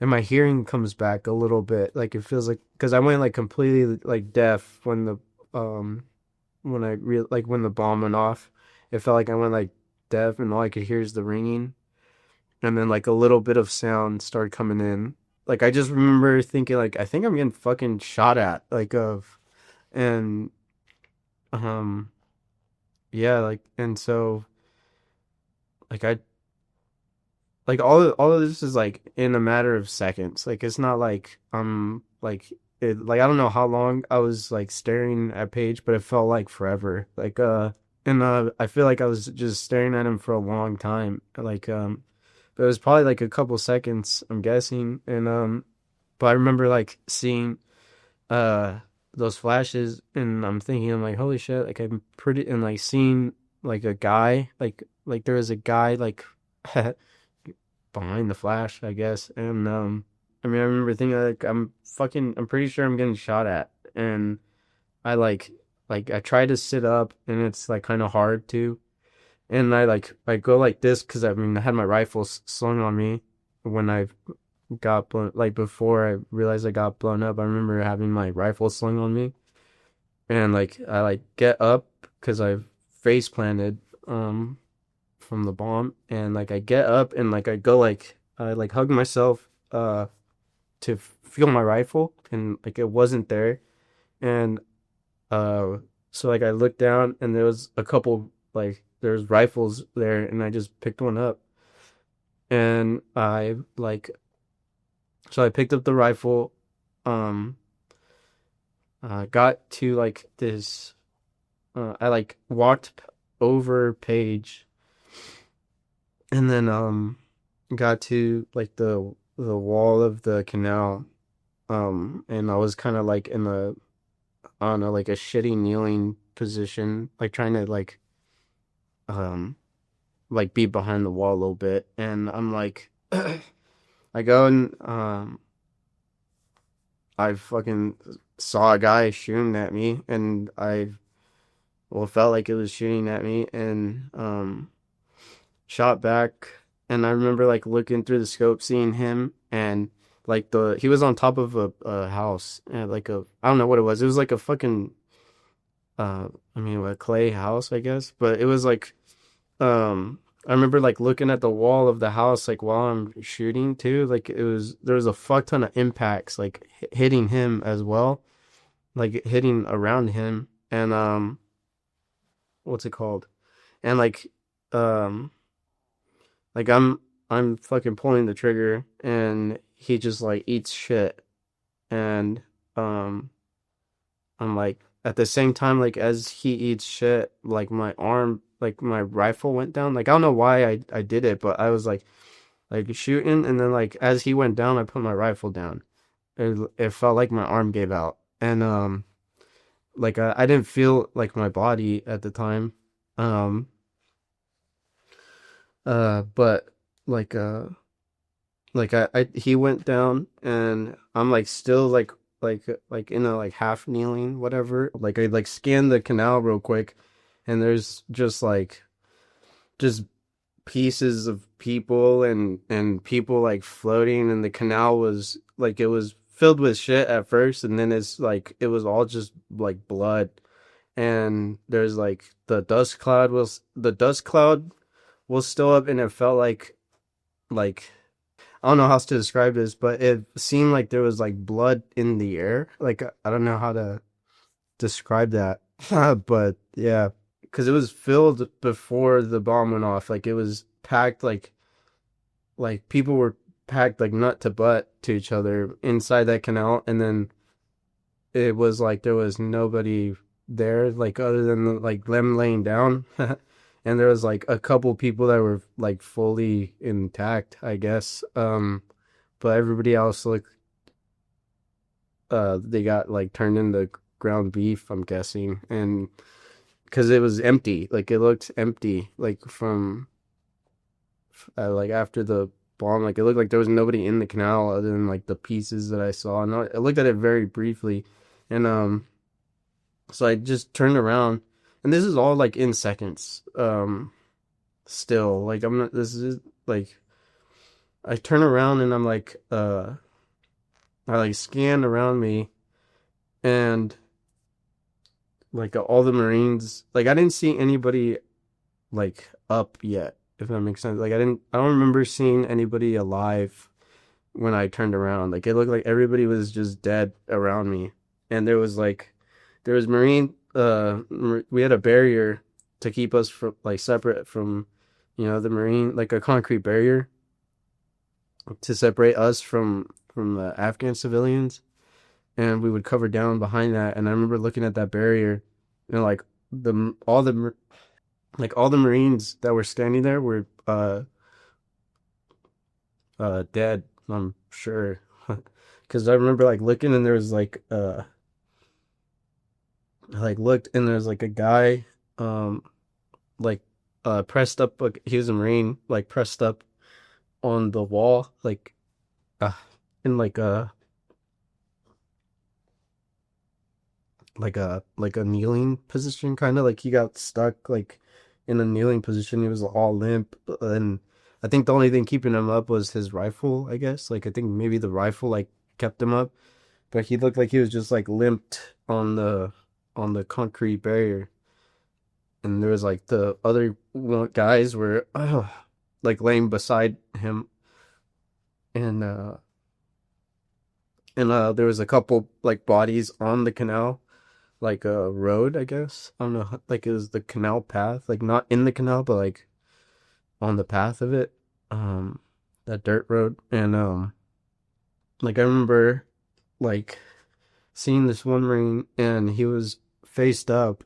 A: and my hearing comes back a little bit. Like it feels like because I went like completely like deaf um when the bomb went off. It felt like I went like deaf, and all I could hear is the ringing, and then like a little bit of sound started coming in. Like I just remember thinking like I think I'm getting fucking shot at, like of, and um yeah, like, and so like I like all of this is like in a matter of seconds. Like it's not like like it, like I don't know how long I was like staring at Paige, but it felt like forever. Like and I feel like I was just staring at him for a long time. Like but it was probably like a couple seconds, I'm guessing. And but I remember like seeing uh those flashes, and I'm thinking, I'm like, holy shit, like I'm pretty, and like seeing like a guy, like there was a guy like behind the flash, I guess. And I mean I remember thinking like I'm pretty sure I'm getting shot at. And I like I try to sit up, and it's like kind of hard to, and I go like this because I mean I had my rifle slung on me when I got blown, like before I realized I got blown up. I remember having my rifle slung on me, and like I like get up because I face planted um from the bomb, and like I get up, and like I go like I like hug myself to feel my rifle, and like it wasn't there. And uh so like I looked down, and there was a couple, like there's rifles there, and I just picked one up, and I like, so I picked up the rifle, um got to like this, I like walked over Paige, and then got to like the the wall of the canal. And I was kind of like in a, I don't know, like a shitty kneeling position, like trying to um, like be behind the wall a little bit. And I'm like, I go and, I fucking saw a guy shooting at me, and well, felt like it was shooting at me, and, shot back. And I remember like looking through the scope, seeing him, and like he was on top of a house, like I don't know what it was. It was like a fucking, I mean, a clay house, I guess. But it was like, I remember like looking at the wall of the house, like while I'm shooting too. Like there was a fuck ton of impacts, like hitting him as well, like hitting around him, and what's it called? And um, like I'm fucking pulling the trigger, and he just like eats shit, and um I'm like at the same time, like as he eats shit, like my arm, like my rifle went down. Like I don't know why I did it, but I was like shooting, and then like as he went down, I put my rifle down. It felt like my arm gave out, and like I didn't feel like my body at the time. Um but like I he went down, and I'm like still like in a like half kneeling whatever. Like I like scanned the canal real quick, and there's just pieces of people, and people like floating, and the canal was like it was filled with shit at first, and then it's like it was all just like blood. And there's like the dust cloud was still up, and it felt like I don't know how else to describe this, but it seemed like there was like blood in the air. Like I don't know how to describe that, but yeah, because it was filled before the bomb went off. Like it was packed, like people were packed like nut to butt to each other inside that canal, and then it was like there was nobody there, like other than like them laying down. And there was like a couple people that were like fully intact, I guess. But everybody else looked, they got like turned into ground beef, I'm guessing. And because it was empty, like it looked empty, like from like after the bomb, like it looked like there was nobody in the canal other than like the pieces that I saw. And I looked at it very briefly, and so I just turned around, and this is all like in seconds. Still, like I'm not. This is like I turn around, and I'm like, I like scan around me, and like all the Marines, like I didn't see anybody like up yet, if that makes sense. Like I don't remember seeing anybody alive when I turned around. Like it looked like everybody was just dead around me, and there was Marine. We had a barrier to keep us from like separate from, the Marine, like a concrete barrier to separate us from the Afghan civilians, and we would cover down behind that. And I remember looking at that barrier, and like the all the like all the Marines that were standing there were dead. I'm sure, because I remember like looking, and there was like I like looked, and there's like a guy um like pressed up, like he was a Marine, like pressed up on the wall, uh in like a kneeling position, kind of like he got stuck like in a kneeling position. He was all limp, and I think the only thing keeping him up was his rifle, I guess. Like I think maybe the rifle like kept him up, but he looked like he was just like limped on the concrete barrier. And there was like the other guys were like laying beside him, and there was a couple like bodies on the canal, like a road, I guess. I don't know, like it was the canal path, like not in the canal, but like on the path of it, um, that dirt road. And like I remember like seeing this one Marine, and he was faced up.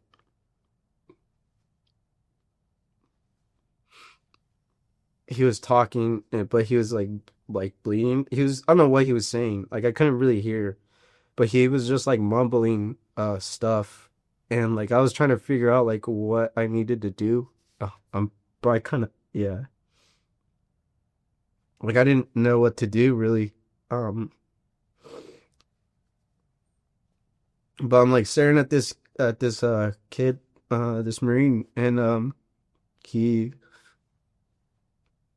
A: He was talking, but he was like like bleeding. He was I don't know what he was saying. Like I couldn't really hear, but he was just like mumbling stuff, and like I was trying to figure out like what I needed to do. But I kind of yeah, like I didn't know what to do really. Um, but I'm like staring at this kid, this Marine, and he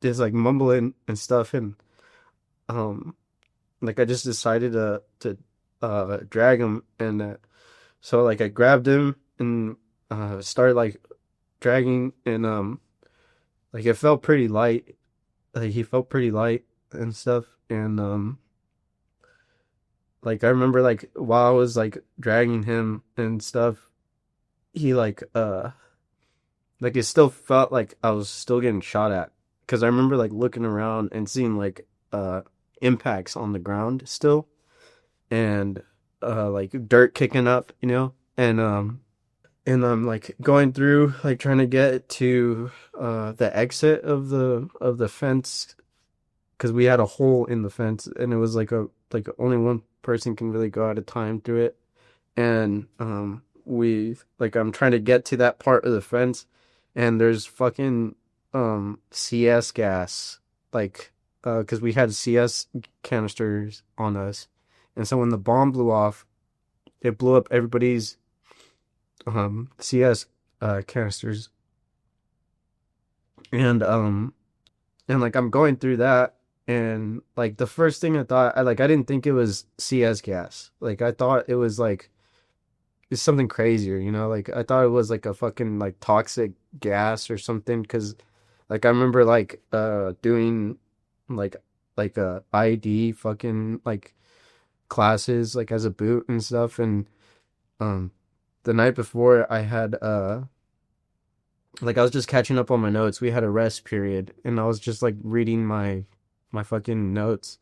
A: is like mumbling and stuff, and um like I just decided to drag him, and so like I grabbed him and started like dragging, and like it felt pretty light. Like he felt pretty light and stuff, and like I remember like while I was like dragging him and stuff, he like it still felt like I was still getting shot at, because I remember like looking around and seeing like impacts on the ground still, and like dirt kicking up, you know, and I'm like going through like trying to get to the exit of the fence, because we had a hole in the fence, and it was like only one person can really go at a time through it, and we like I'm trying to get to that part of the fence, and there's fucking CS gas, like because we had CS canisters on us, and so when the bomb blew off, it blew up everybody's CS canisters, and like I'm going through that, and like the first thing I thought, I didn't think it was CS gas. Like I thought it was like it's something crazier, you know? Like I thought it was like a fucking like toxic gas or something, cuz like I remember like doing like ID fucking like classes like as a boot and stuff, and um the night before I had like I was just catching up on my notes. We had a rest period, and I was just like reading my fucking notes,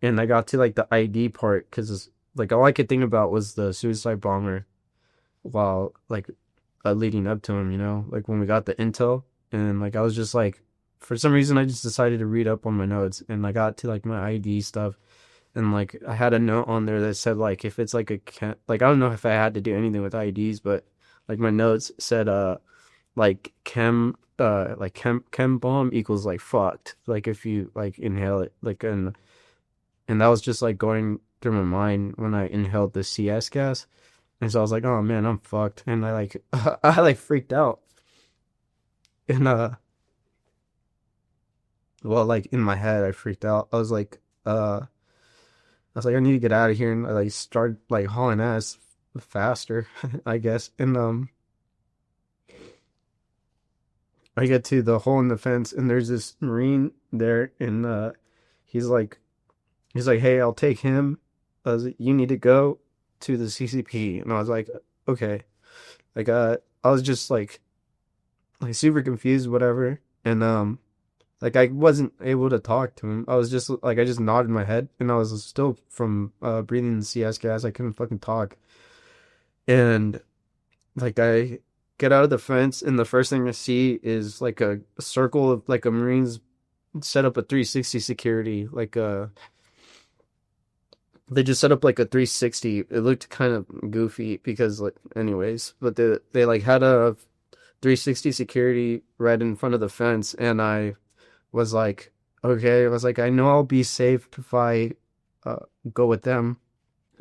A: and I got to like the ID part, because like all I could think about was the suicide bomber while like leading up to him, you know, like when we got the intel, and like I was just like for some reason I just decided to read up on my notes, and I got to like my ID stuff, and like I had a note on there that said like if it's like like I don't know if I had to do anything with IDs, but like my notes said like chem bomb equals like fucked, like if you like inhale it, like, and that was just like going through my mind when I inhaled the CS gas, and so I was like, oh man, I'm fucked, and I like I like freaked out, and well, like in my head I freaked out. I was like, I need to get out of here, and I like started like hauling ass faster, I guess, and I get to the hole in the fence, and there's this Marine there, and he's like, hey, I'll take him. I was like, you need to go to the CCP, and I was like, okay. Like, I was just like super confused, whatever, and like I wasn't able to talk to him. I was just like, I just nodded my head, and I was still from breathing the CS gas. I couldn't fucking talk, and like I get out of the fence, and the first thing I see is like a circle of like a Marines set up a 360 security, like they just set up like a 360. It looked kind of goofy because like anyways, but they like had a 360 security right in front of the fence, and I was like, okay, I was like, I know I'll be safe if I uh go with them.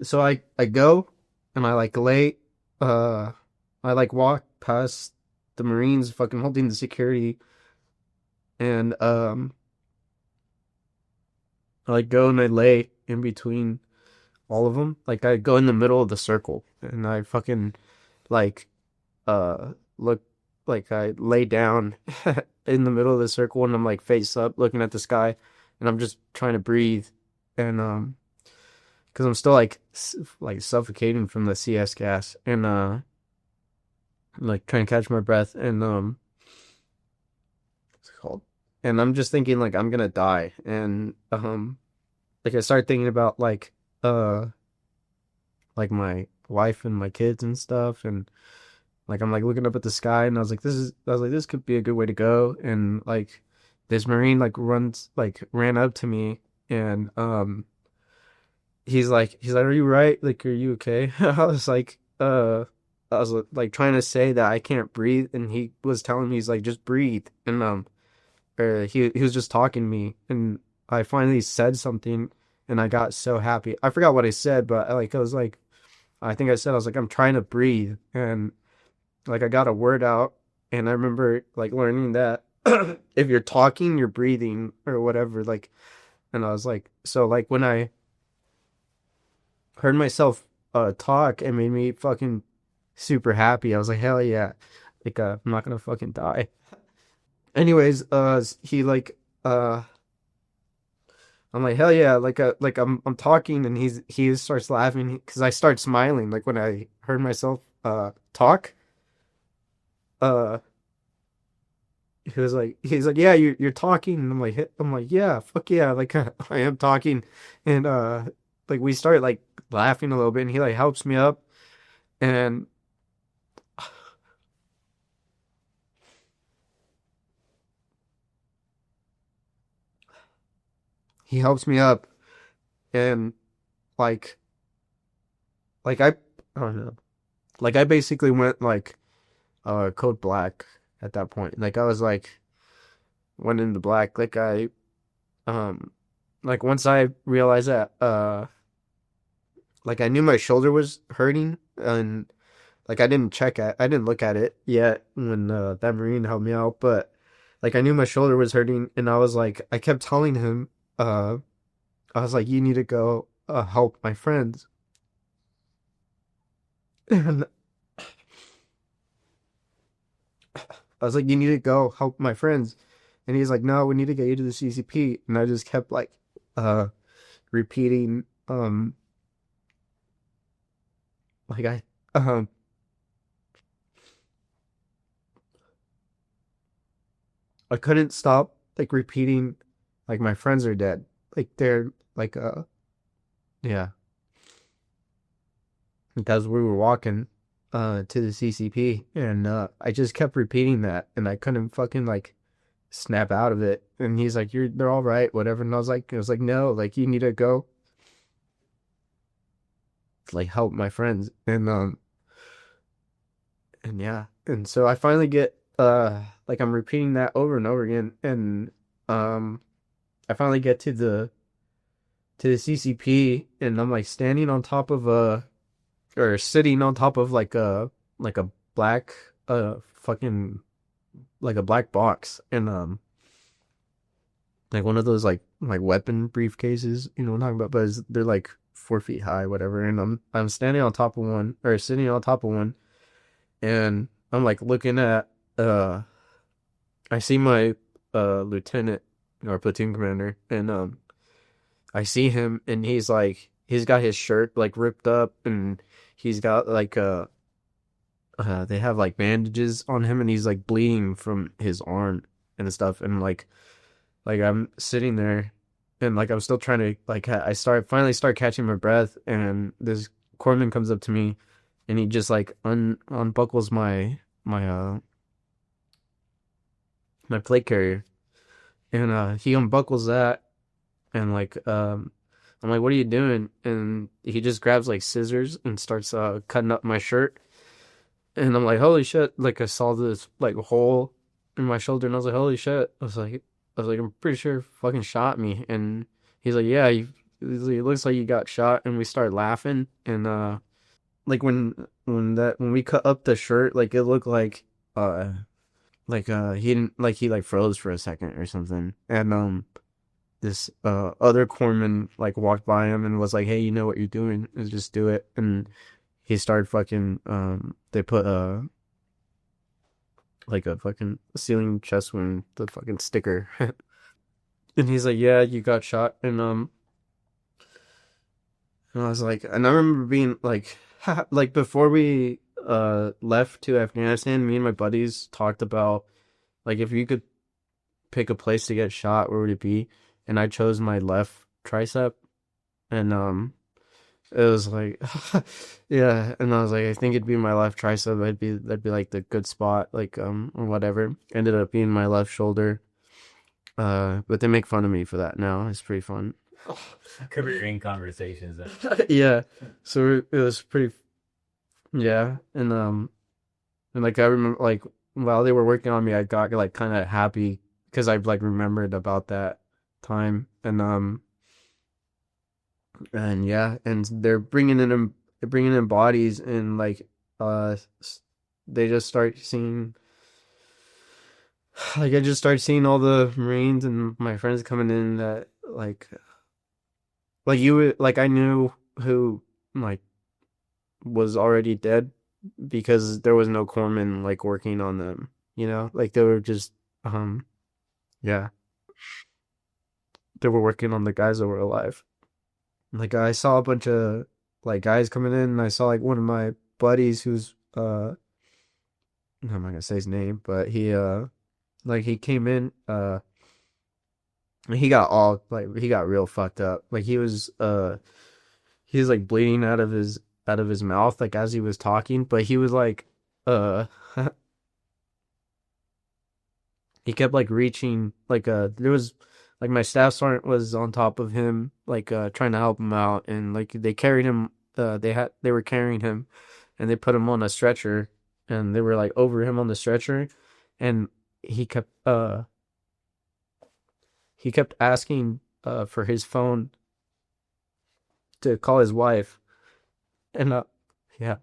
A: So I go, and I like lay uh I like walk past the Marines fucking holding the security, and I like go and I lay in between all of them. Like I go in the middle of the circle, and I fucking like look, like I lay down in the middle of the circle, and I'm like face up looking at the sky, and I'm just trying to breathe, and because I'm still like like suffocating from the CS gas, and like trying to catch my breath, and what's it called? And I'm just thinking like I'm gonna die, and like I start thinking about uh like my wife and my kids and stuff, and like I'm like looking up at the sky, and I was like, this could be a good way to go, and like this Marine like ran up to me, and he's like, are you right? Like, are you okay? I was like trying to say that I can't breathe, and he was telling me, he's like, just breathe, and or he was just talking to me, and I finally said something, and I got so happy. I forgot what I said, but like I was like, I think I said, I was like, I'm trying to breathe, and like I got a word out, and I remember like learning that if you're talking, you're breathing or whatever, like, and I was like, so like when I heard myself talk, it made me fucking super happy. I was like, hell yeah, like I'm not gonna fucking die. Anyways, he like I'm like, hell yeah, like I'm talking, and he starts laughing because I start smiling like when I heard myself talk. Uh he's like, yeah, you're talking, and I'm like, yeah, fuck yeah, like I am talking, and like we start like laughing a little bit, and he like helps me up, and he helps me up, and like like I don't know, like I basically went like code black at that point. Like I was like went into black. Um like once I realized that like I knew my shoulder was hurting, and like I didn't look at it yet when that Marine helped me out, but like I knew my shoulder was hurting, and I was like I kept telling him I was like, you need to go help my friends. And I was like, you need to go help my friends. And he's like, no, we need to get you to the CCP. And I just kept like uh repeating like um I couldn't stop like repeating like my friends are dead. Like they're like yeah. Because we were walking to the CCP, and I just kept repeating that, and I couldn't fucking like snap out of it. And he's like, you're they're all right, whatever. And I was like, no, like you need to go like help my friends. And yeah. And so I finally get like I'm repeating that over and over again, and um I finally get to the CCP, and I'm like standing on top of a or sitting on top of like a black fucking like a black box, and like one of those like weapon briefcases, you know what I'm talking about, but they're like 4 feet high, whatever, and I'm standing on top of one or sitting on top of one, and I'm like looking at I see my lieutenant or platoon commander, and I see him, and he's got his shirt like ripped up, and he's got like they have like bandages on him, and he's like bleeding from his arm and stuff, and like I'm sitting there, and like I'm still trying to like I start catching my breath, and this corpsman comes up to me, and he just like unbuckles my plate carrier, and he unbuckles that, and like I'm like, what are you doing? And he just grabs like scissors and starts cutting up my shirt, and I'm like, holy shit! Like I saw this like hole in my shoulder, and I was like, holy shit! I was like, I'm pretty sure he fucking shot me. And he's like, yeah, it looks like you got shot. And we start laughing, and like when we cut up the shirt, like it looked he didn't like he like froze for a second or something, and this other corpsman like walked by him and was like, hey, you know what you're doing, is just do it. And he started fucking they put like a fucking ceiling chest wound, the fucking sticker. And he's like, yeah, you got shot. And I was like, and I remember being like like before we left to Afghanistan, me and my buddies talked about like if you could pick a place to get shot, where would it be? And I chose my left tricep, and it was like yeah, and I was like, I think it'd be my left tricep. That'd be like the good spot, like or whatever. Ended up being my left shoulder. But they make fun of me for that now. It's pretty fun.
B: Careering conversations.
A: Yeah, so it was pretty. Yeah, and like I remember like while they were working on me, I got like kind of happy because I like remembered about that time, and yeah, and they're bringing in bodies, and like they just start seeing like I just started seeing all the Marines and my friends coming in that like you would like I knew who like was already dead because there was no corpsman like working on them, you know? Like they were just um yeah, they were working on the guys that were alive. Like I saw a bunch of like guys coming in and I saw like one of my buddies who's I'm not gonna say his name, but he like he came in he got all like he got real fucked up. Like he was like bleeding out of his mouth like as he was talking, but he was like uh he kept like reaching like there was like my staff sergeant was on top of him like trying to help him out, and like they carried him they were carrying him and they put him on a stretcher and they were like over him on the stretcher, and he kept he kept asking for his phone to call his wife, and yeah,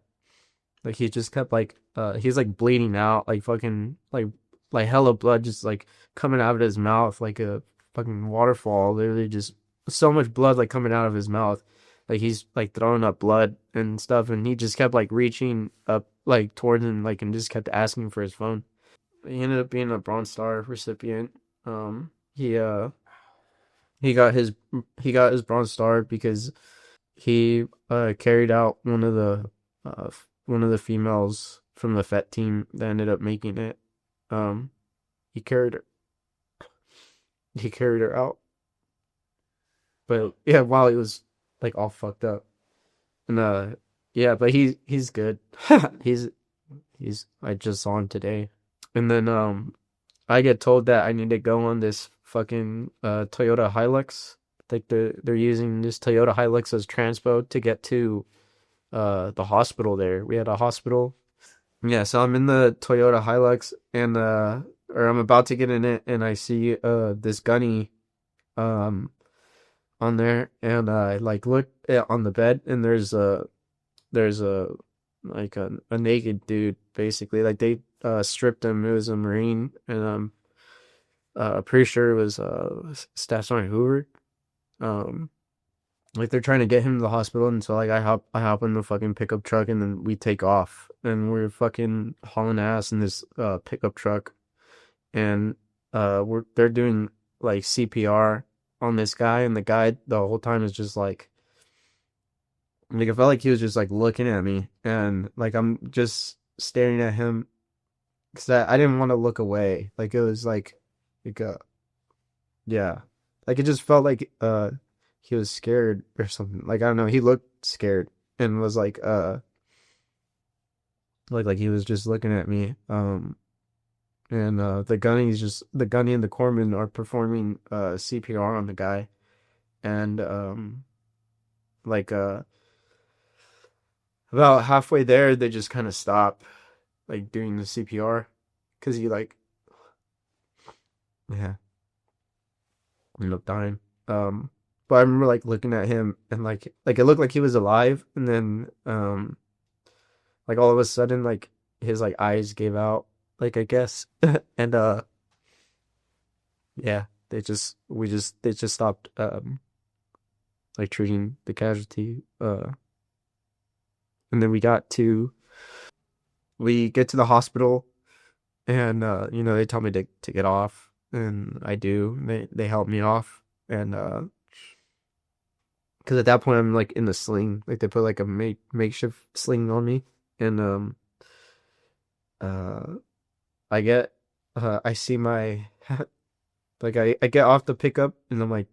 A: like he just kept like he's like bleeding out like fucking like hella blood just like coming out of his mouth like a fucking waterfall. Literally just so much blood like coming out of his mouth. Like he's like throwing up blood and stuff, and he just kept like reaching up like towards him like and just kept asking for his phone. He ended up being a Bronze Star recipient. He he got his he got his Bronze Star because he carried out one of the females from the FET team that ended up making it. Um, he carried her he carried her out, but yeah, while he was like all fucked up, and yeah, but he's good. he's he's I just saw him today, and then I get told that I need to go on this fucking Toyota Hilux. Like they're using this Toyota Hilux as transpo to get to the hospital there. We had a hospital. Yeah, so I'm in the Toyota Hilux and or I'm about to get in it and I see this gunny um on there, and I like look on the bed and there's a like a naked dude basically. Like they stripped him. It was a Marine, and pretty sure it was Staff Sergeant Hoover. Um like they're trying to get him to the hospital, and so like I hop in the fucking pickup truck and then we take off and we're fucking hauling ass in this pickup truck, and we're they're doing like CPR on this guy, and the guy the whole time is just like I felt like he was just like looking at me, and like I'm just staring at him because I didn't want to look away. Like it was like yeah, like it just felt like he was scared or something. Like I don't know, he looked scared and was like he was just looking at me. And the gunny and the corpsman are performing CPR on the guy, and like about halfway there they just kind of stop like doing the CPR because he like yeah ended up dying. But I remember like looking at him and like it looked like he was alive, and then like all of a sudden like his like eyes gave out, like I guess, and yeah, they just stopped like treating the casualty, and then we get to the hospital, and you know they tell me to get off, and I do. They help me off, and because at that point I'm like in the sling, like they put like a makeshift sling on me, and uh I get I see my like I get off the pickup and I'm like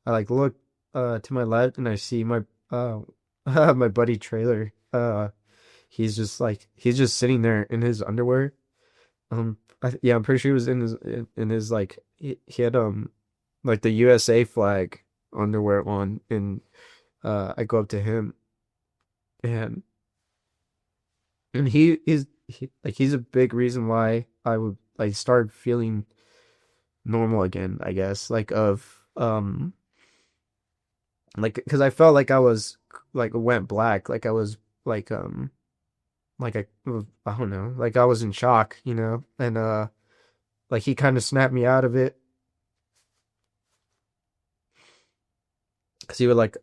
A: I like look to my left and I see my my buddy Trailer. He's just sitting there in his underwear. Yeah, I'm pretty sure he was in his like he had like the USA flag underwear on, and I go up to him, and he's a big reason why I would like start feeling normal again, I guess, like of like because I felt like I was like went black, like I was like like I don't know, like I was in shock, and like he kind of snapped me out of it because he would like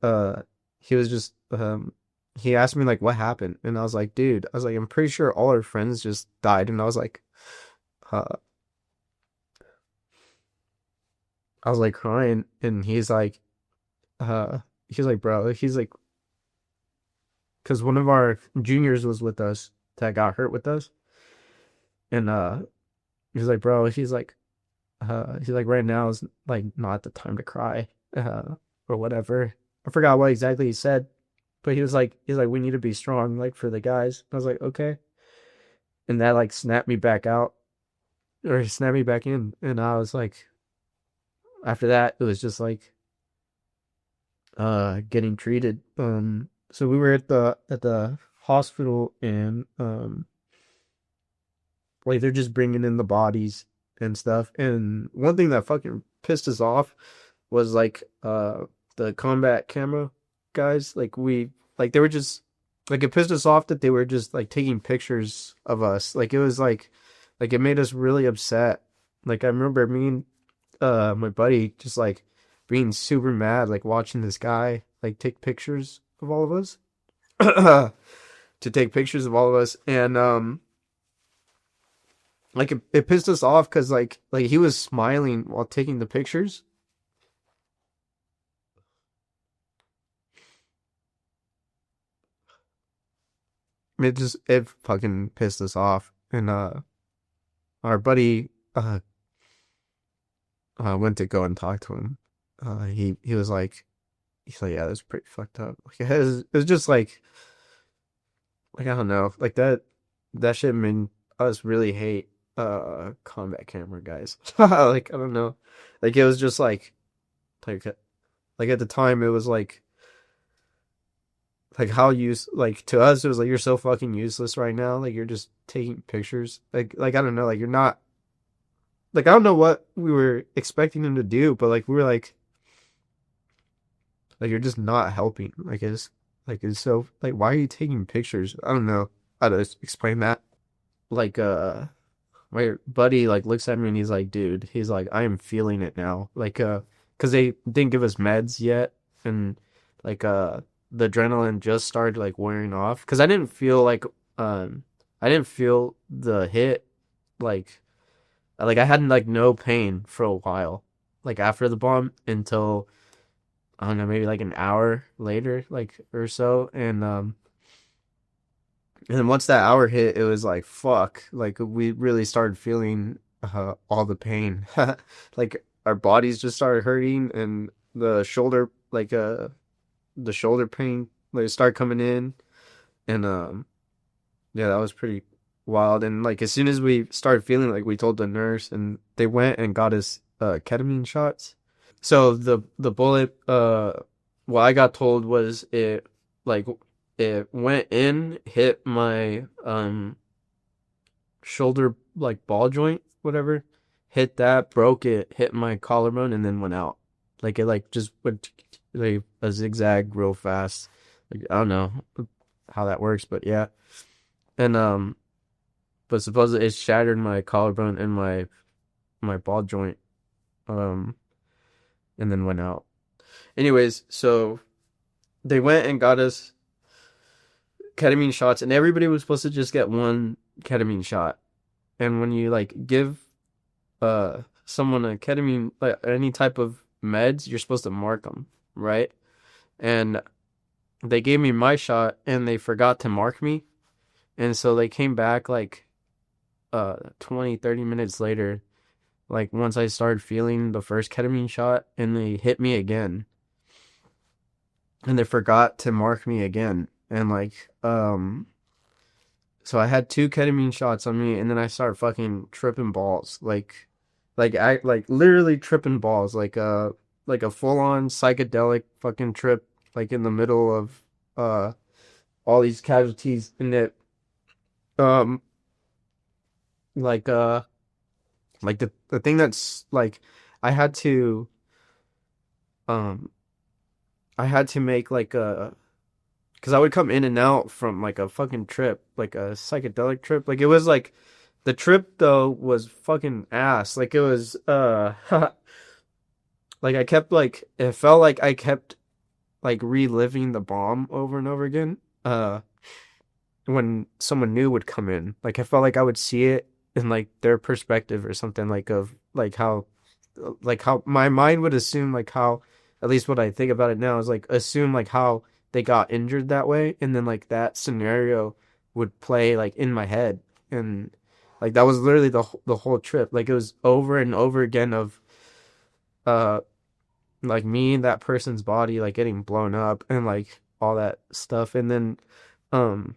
A: he was just he asked me like what happened, and I was like, dude, I was like, I'm pretty sure all our friends just died, and uh I was like crying, and he's like, bro, he's like, because one of our juniors was with us that got hurt with us, and he's like, bro, he's like, right now is like not the time to cry, or whatever. I forgot what exactly he said, but he's like, we need to be strong, like for the guys. I was like, okay, and that like snapped me back out, or snapped me back in, and I was like, after that, it was just like getting treated. So we were at the hospital, and like they're just bringing in the bodies and stuff. And one thing that fucking pissed us off was like the combat camera guys. Like they were just like it pissed us off that they were just like taking pictures of us. Like it was like it made us really upset. Like I remember me and my buddy just like being super mad, like watching this guy like take pictures of all of us. To take pictures of all of us, and like it pissed us off because like he was smiling while taking the pictures. It fucking pissed us off, and our buddy went to go and talk to him. He was like, he's like, yeah, that's pretty fucked up. Like, it was just like I don't know, like that shit made us really hate combat camera guys. Like I don't know, like it was just like like at the time it was like how use like to us it was like you're so fucking useless right now, like you're just taking pictures, like I don't know, like you're not, like I don't know what we were expecting them to do, but like we were like you're just not helping, like it's so like why are you taking pictures? I don't know how to explain that. Like my buddy like looks at me and he's like, dude, he's like, I am feeling it now, like because they didn't give us meds yet, and like the adrenaline just started like wearing off because I didn't feel the hit, like I had like no pain for a while, like after the bomb, until I don't know, maybe like an hour later, like or so, and then once that hour hit, it was like fuck. Like we really started feeling all the pain. Like our bodies just started hurting, and the shoulder pain like started coming in, and yeah, that was pretty wild. And like as soon as we started feeling, like we told the nurse, and they went and got us ketamine shots. So the bullet, what I got told was like it went in, hit my shoulder like ball joint, whatever, hit that, broke it, hit my collarbone, and then went out. Like it like just went like a zigzag real fast. Like I don't know how that works, but yeah. And but supposedly it shattered my collarbone and my ball joint, um, and then went out. Anyways, so they went and got us ketamine shots, and everybody was supposed to just get one ketamine shot. And when you like give someone a ketamine, like any type of meds, you're supposed to mark them, right? And they gave me my shot, and they forgot to mark me, and so they came back like 20-30 minutes later, like once I started feeling the first ketamine shot, and they hit me again, and they forgot to mark me again, and like so I had two ketamine shots on me, and then I started fucking tripping balls, like I like literally tripping balls, like like a full on psychedelic fucking trip, like in the middle of uh all these casualties in it. Um, like the thing that's like, I had to um I had to make like a because I would come in and out from like a fucking trip, like a psychedelic trip. Like it was like the trip though was fucking ass. Like it was like I kept like it felt like I kept like reliving the bomb over and over again. When someone new would come in, like I felt like I would see it in like their perspective or something, like of like how my mind would assume, like how, at least what I think about it now is like assume like how they got injured that way, and then like that scenario would play like in my head. And like that was literally the whole trip. Like it was over and over again of uh like me and that person's body like getting blown up and like all that stuff. And then um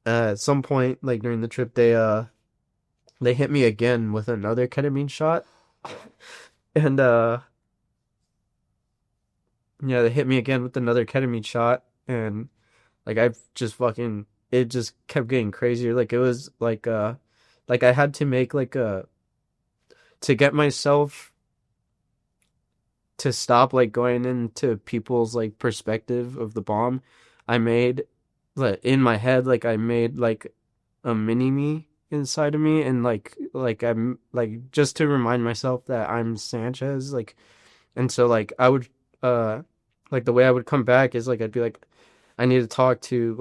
A: at some point like during the trip they hit me again with another ketamine shot. And yeah, they hit me again with another ketamine shot. And like I've just fucking, it just kept getting crazier. Like it was like I had to make like a to get myself to stop like going into people's like perspective of the bomb. I made like in my head, like I made like a mini me inside of me. And like I'm like just to remind myself that I'm Sanchez. Like, and so like I would like the way I would come back is like I'd be like, I need to talk to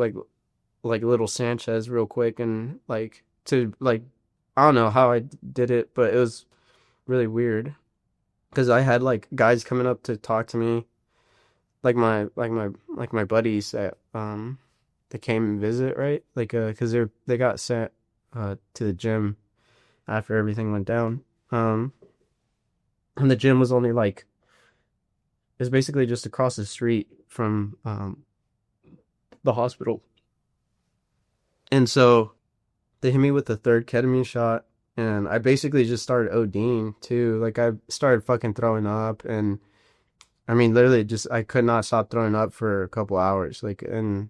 A: like little Sanchez real quick. And like to like, I don't know how I did it, but it was really weird because I had like guys coming up to talk to me, like my buddies that they came and visit, right? Like because they got sent to the gym after everything went down. And the gym was only like, it's basically just across the street from the hospital. And so they hit me with the third ketamine shot, and I basically just started ODing too. Like I started fucking throwing up. And I mean literally just I could not stop throwing up for a couple hours. Like, and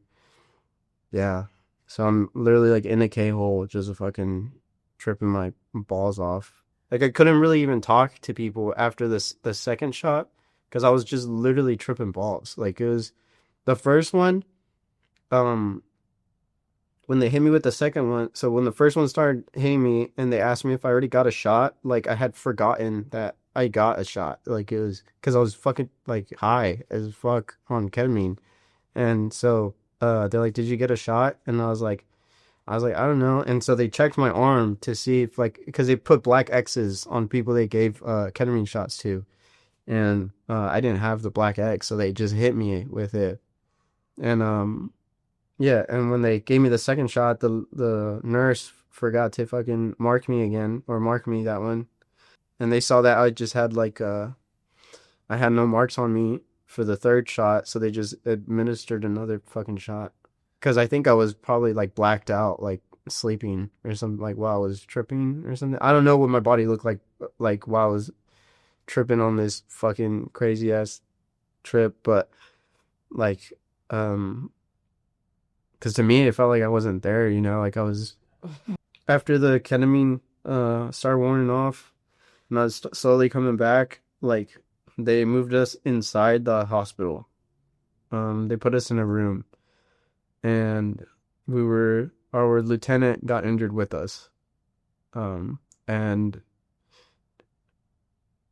A: yeah. So I'm literally like in a K-hole just fucking tripping my balls off. Like I couldn't really even talk to people after the second shot because I was just literally tripping balls. Like it was the first one, um when they hit me with the second one. So when the first one started hitting me and they asked me if I already got a shot, like I had forgotten that I got a shot. Like it was because I was fucking like high as fuck on ketamine. And so they're like, "Did you get a shot?" And I was like, "I don't know." And so they checked my arm to see if like, because they put black X's on people they gave ketamine shots to. And I didn't have the black X, so they just hit me with it. And yeah, and when they gave me the second shot, the nurse forgot to fucking mark me again, or mark me that one. And they saw that I just had like I had no marks on me for the third shot, so they just administered another fucking shot. Cuz I think I was probably like blacked out, like sleeping or something, like while I was tripping or something. I don't know what my body looked like while I was tripping on this fucking crazy ass trip. But like um cuz to me it felt like I wasn't there, you know, like I was after the ketamine started wearing off and I was slowly coming back. Like they moved us inside the hospital. They put us in a room, and our lieutenant got injured with us. And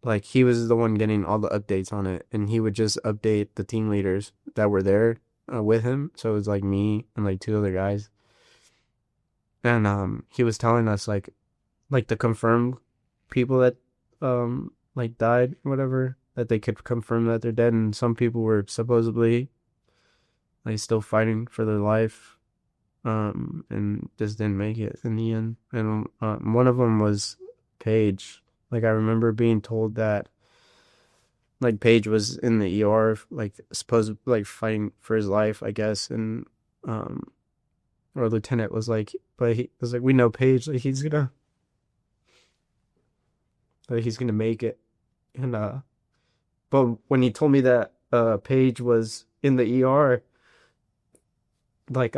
A: like he was the one getting all the updates on it, and he would just update the team leaders that were there with him. So it was like me and like two other guys. And he was telling us like the confirmed people that like died, whatever, that they could confirm that they're dead, and some people were supposedly like still fighting for their life, and just didn't make it in the end. And one of them was Paige. Like I remember being told that like Paige was in the ER, like supposed like fighting for his life, I guess. And um our lieutenant was like, but he was like, we know Paige, like he's gonna make it. And But when he told me that Paige was in the ER, like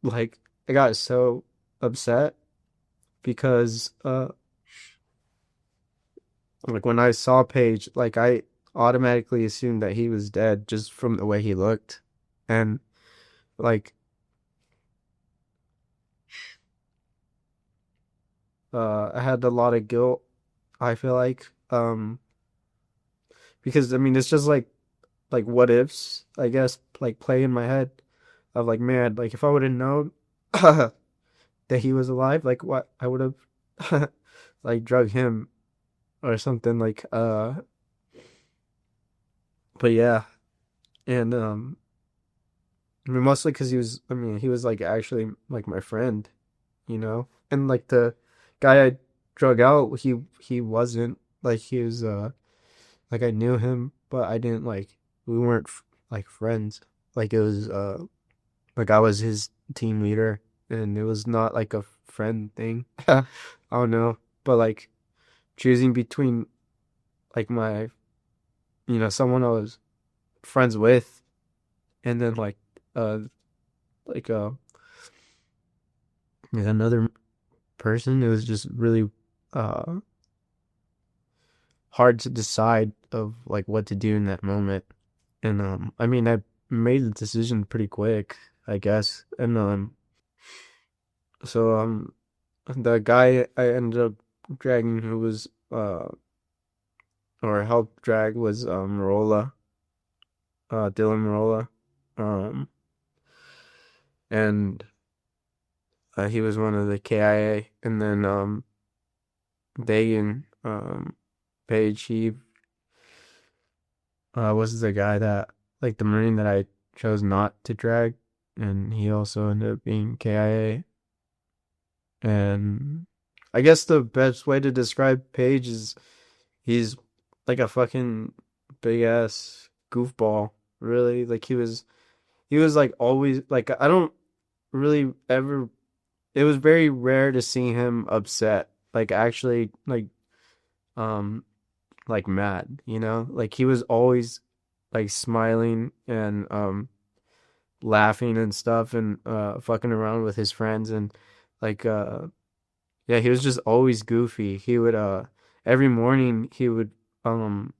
A: like I got so upset because like when I saw Paige, like I automatically assumed that he was dead just from the way he looked. And like I had a lot of guilt, I feel because I mean it's just like what ifs, I guess, like play in my head of like, man, like if I would have known that he was alive, like what I would have like drug him or something like but yeah. And I mean mostly because I mean he was like actually like my friend, you know? And like the guy I drug out, he wasn't like he was like I knew him, but I didn't like we weren't like friends. Like it was like I was his team leader and it was not like a friend thing. I don't know, but like choosing between like my someone I was friends with and then uh like like another person, it was just really uh hard to decide of like what to do in that moment. And I mean I made the decision pretty quick, I guess. And so the guy I ended up dragging who was or helped drag was Marola, Dylan Marola. Um and he was one of the KIA. And then Dagan Page, he was the guy that like the Marine that I chose not to drag, and he also ended up being KIA. And I guess the best way to describe Page is he's like a fucking big ass goofball. Really, like he was like always like I don't really ever. It was very rare to see him upset, like actually um like mad, like he was always like smiling and laughing and stuff and fucking around with his friends and like yeah, he was just always goofy. He would every morning he would um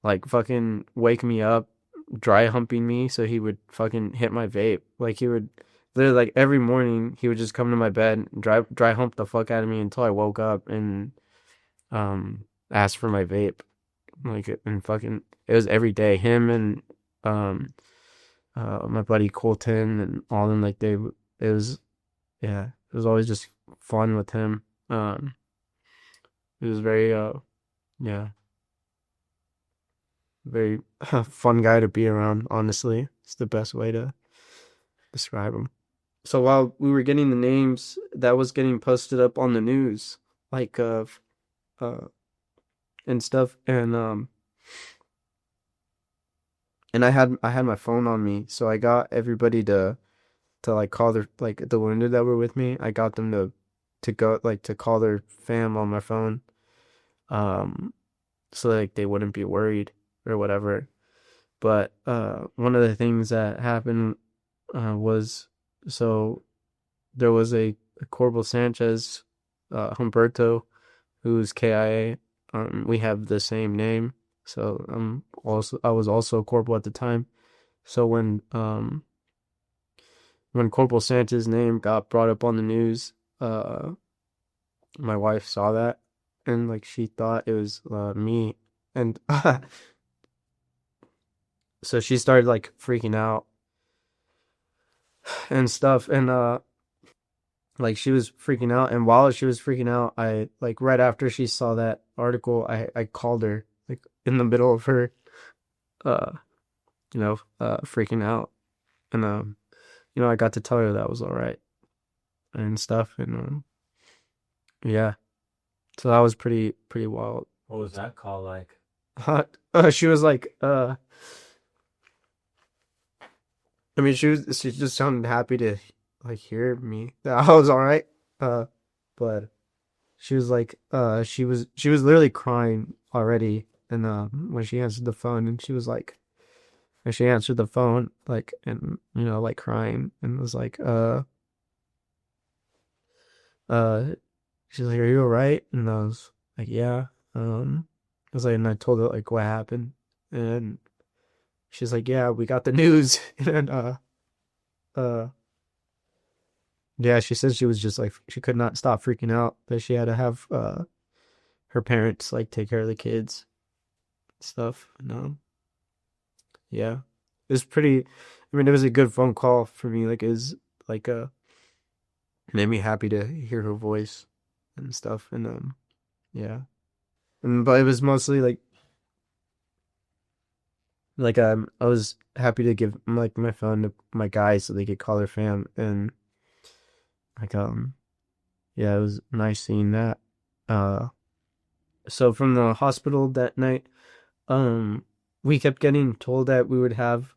A: like fucking wake me up dry humping me so he would fucking hit my vape. Like he would literally like every morning he would just come to my bed and dry hump the fuck out of me until I woke up and ask for my vape. Like and fucking it was every day. Him and um my buddy Colton and all them, like it was, yeah, it was always just fun with him. It was very yeah, very fun guy to be around, honestly. It's the best way to describe him. So while we were getting the names, that was getting posted up on the news, like uh and stuff. And I had my phone on me, so I got everybody to like call their like the wounded that were with me. I got them to go like to call their fam on my phone, um, so like they wouldn't be worried or whatever. But one of the things that happened was, so there was a Corporal Sanchez, Humberto, who's KIA. We have the same name, so I was also a corporal at the time. So when Corporal Sanchez's name got brought up on the news, my wife saw that and like she thought it was me, and so she started like freaking out and stuff, and like she was freaking out, and while she was freaking out, I like right after she saw that article, I called her like in the middle of her uh freaking out, and I got to tell her that was all right and stuff, and yeah. So that was pretty wild.
B: What was that call like?
A: She was like, I mean, she just sounded happy to like hear me that I was all right. But she was like, she was literally crying already,
C: And when she answered the phone, and she was like, and she answered the phone like, and like crying, and was like, uh, she's like, "Are you alright?" And I was like, "Yeah." I was like, and I told her like what happened, and she's like, "Yeah, we got the news." And uh, yeah, she said she was just like she could not stop freaking out that she had to have her parents like take care of the kids and stuff. And yeah, it was pretty. I mean, it was a good phone call for me. Like, is like made me happy to hear her voice and stuff. And yeah, and but it was mostly like I was happy to give like my phone to my guys so they could call their fam, and like yeah, it was nice seeing that. Uh, so from the hospital that night, we kept getting told that we would have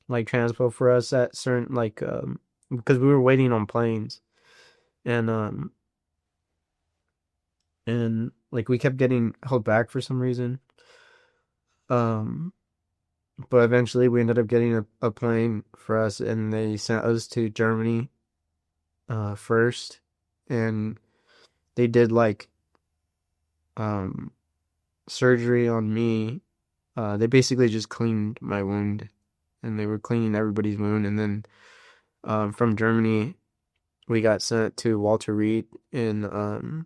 C: like transpo for us at certain like because we were waiting on planes, and and like we kept getting held back for some reason. Um, but eventually we ended up getting a plane for us, and they sent us to Germany first, and they did like um surgery on me. They basically just cleaned my wound, and they were cleaning everybody's wound, and then from Germany we got sent to Walter Reed in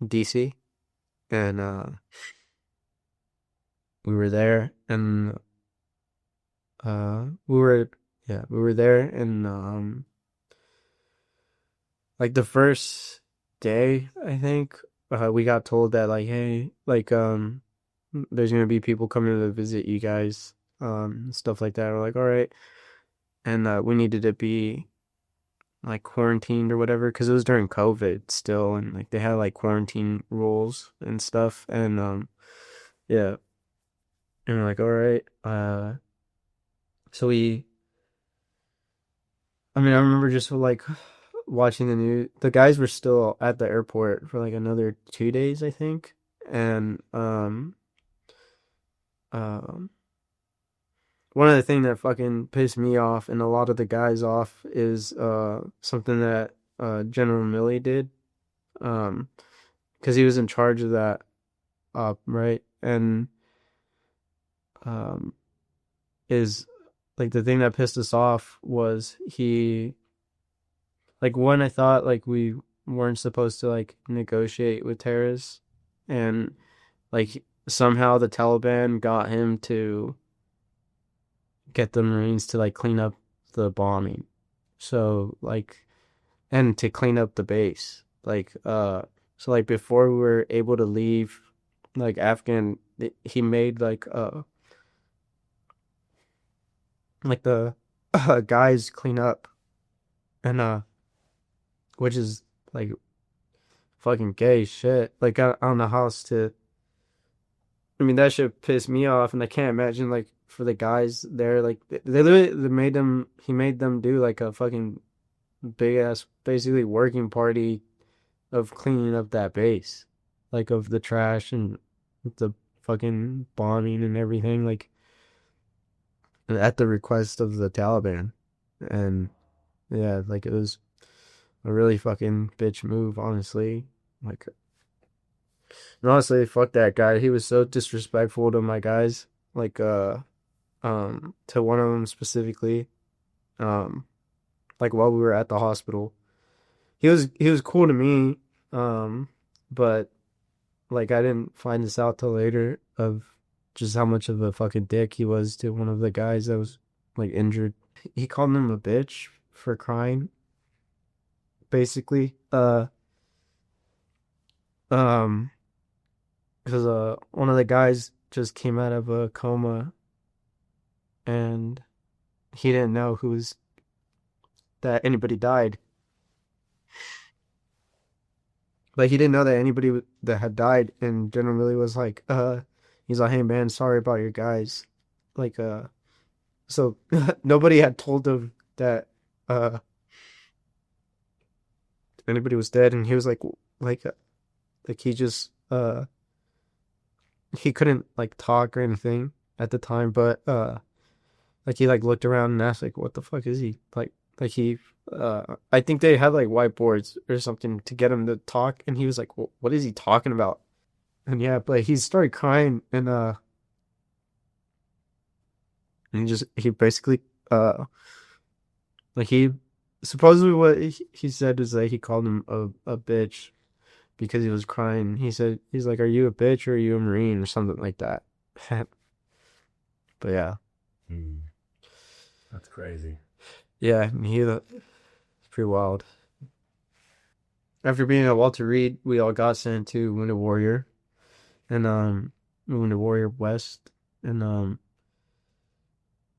C: DC, and we were there, and we were yeah, we were there, and like the first day, I think, we got told that like, hey, like there's gonna be people coming to visit you guys, stuff like that. We're like, all right, and we needed to be like quarantined or whatever because it was during COVID still, and like they had like quarantine rules and stuff, and yeah, and we're like, all right, so we I mean, I remember just like watching the news. The guys were still at the airport for like another 2 days, I think. And um, one of the things that fucking pissed me off and a lot of the guys off is something that General Milley did. Um, because he was in charge of that op, right? And um, is like the thing that pissed us off was he like one, I thought like we weren't supposed to like negotiate with terrorists, and like somehow the Taliban got him to get the Marines to like clean up the bombing. So like and to clean up the base. So like before we were able to leave like Afghan, he made like the guys clean up, and which is like fucking gay shit. Like I don't know how else to. I mean that shit pissed me off, and I can't imagine like for the guys there, like they literally they made them. He made them do like a fucking big ass, basically working party of cleaning up that base, like of the trash and the fucking bombing and everything, like at the request of the Taliban, and yeah, like it was a really fucking bitch move, honestly. Like and honestly, fuck that guy. He was so disrespectful to my guys. Like to one of them specifically. Um like while we were at the hospital. He was cool to me. Um but like I didn't find this out till later of just how much of a fucking dick he was to one of the guys that was like injured. He called him a bitch for crying, basically. Um because one of the guys just came out of a coma, and he didn't know that anybody died. Like he didn't know that anybody that had died, and General Milley was like, he's like, hey man, sorry about your guys. Like, so nobody had told him that uh anybody was dead, and he was like, like, like he just he couldn't like talk or anything at the time, but like he like looked around and asked like, "What the fuck is he like?" Like he, I think they had like whiteboards or something to get him to talk, and he was like, "What is he talking about?" And yeah, but he started crying, and he basically like he supposedly what he said is that he called him a bitch because he was crying. He said he's like, "Are you a bitch or are you a Marine or something like that?" But yeah,
B: Hmm. That's crazy.
C: yeah, it's pretty wild. After being at Walter Reed, we all got sent to Wounded Warrior and Wounded Warrior West, and and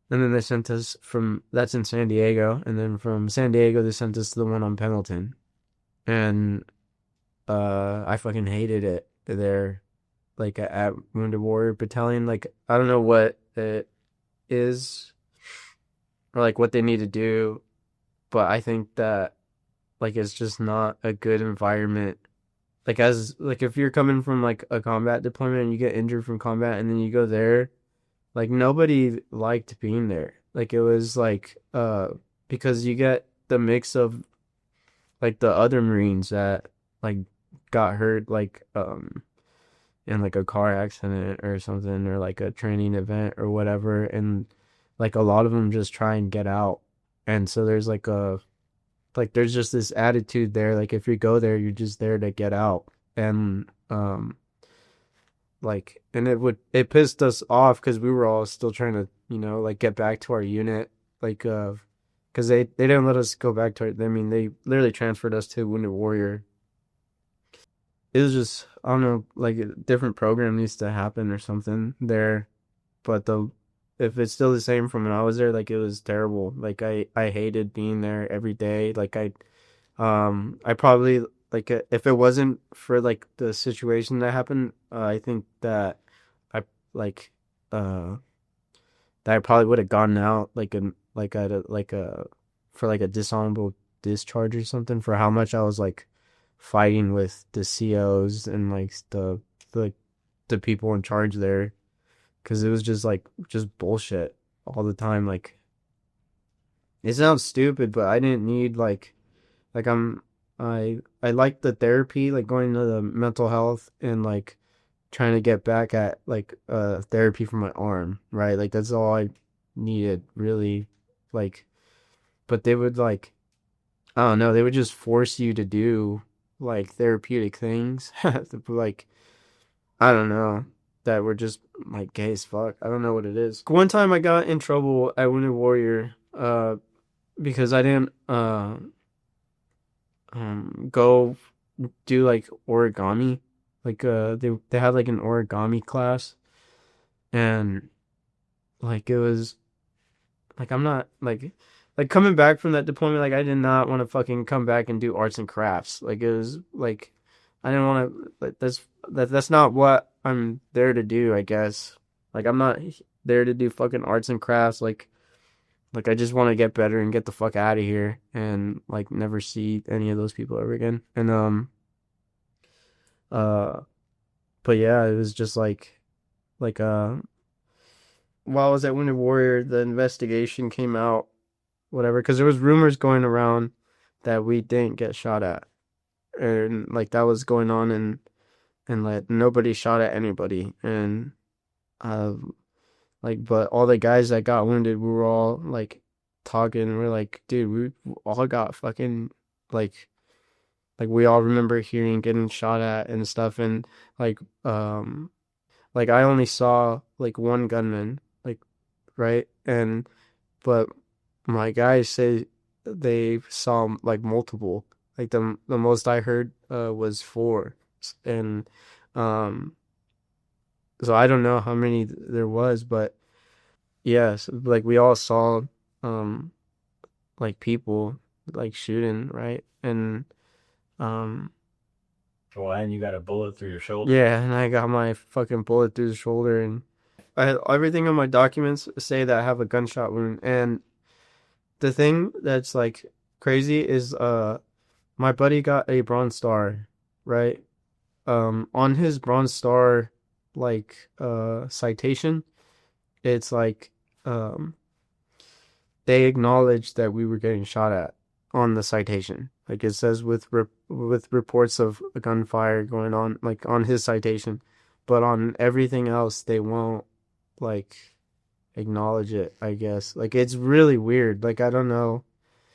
C: then they sent us from that's in San Diego, and then from San Diego they sent us to the one on Pendleton, and I fucking hated it there, like at Wounded Warrior Battalion. Like I don't know what it is or like what they need to do, but I think that like it's just not a good environment. Like as like if you're coming from like a combat deployment and you get injured from combat and then you go there, like nobody liked being there. Like it was like because you get the mix of like the other Marines that like got hurt like in like a car accident or something or like a training event or whatever, and like a lot of them just try and get out. And so there's like there's just this attitude there, like if you go there you're just there to get out. And like and it pissed us off because we were all still trying to like get back to our unit, like because they didn't let us go back to our, I mean they literally transferred us to Wounded Warrior. It was just I don't know, like a different program needs to happen or something there. But the if it's still the same from when I was there, like it was terrible. Like I hated being there every day. Like I probably like if it wasn't for like the situation that happened, I think that I like uh that I probably would have gotten out like a for like a dishonorable discharge or something for how much I was like fighting with the COs and like the the people in charge there, because it was just like just bullshit all the time. Like it sounds stupid, but I didn't need like I like the therapy, like going to the mental health and like trying to get back at like therapy for my arm, right? Like that's all I needed really. Like but they would like I don't know, they would just force you to do like therapeutic things like I don't know, that were just like gay as fuck. I don't know what it is. One time I got in trouble at Wounded Warrior because I didn't go do like origami. Like they had like an origami class, and like it was like I'm not like coming back from that deployment, like I did not want to fucking come back and do arts and crafts. Like it was like I didn't want to like that's not what I'm there to do, I guess. Like I'm not there to do fucking arts and crafts. Like I just want to get better and get the fuck out of here and like never see any of those people ever again. And uh but yeah, it was just like while I was at Wounded Warrior, the investigation came out, whatever, because there was rumors going around that we didn't get shot at, and like that was going on, and like nobody shot at anybody, and uh like but all the guys that got wounded, we were all like talking, and we're like, dude, we all got fucking like like we all remember hearing getting shot at and stuff, and like like I only saw like one gunman, like right, and but my guys say they saw like multiple. Like the most I heard was four, and um so I don't know how many there was, but yes, like we all saw um like people like shooting, right, and um
B: Oh, and you got a bullet through your shoulder.
C: yeah, and I got my fucking bullet through the shoulder, and I had everything on my documents say that I have a gunshot wound. And the thing that's like crazy is my buddy got a bronze star, right? On his bronze star, like citation, it's like they acknowledged that we were getting shot at on the citation. Like it says with reports of a gunfire going on, like on his citation, but on everything else they won't like acknowledge it. I guess like it's really weird. Like I don't know,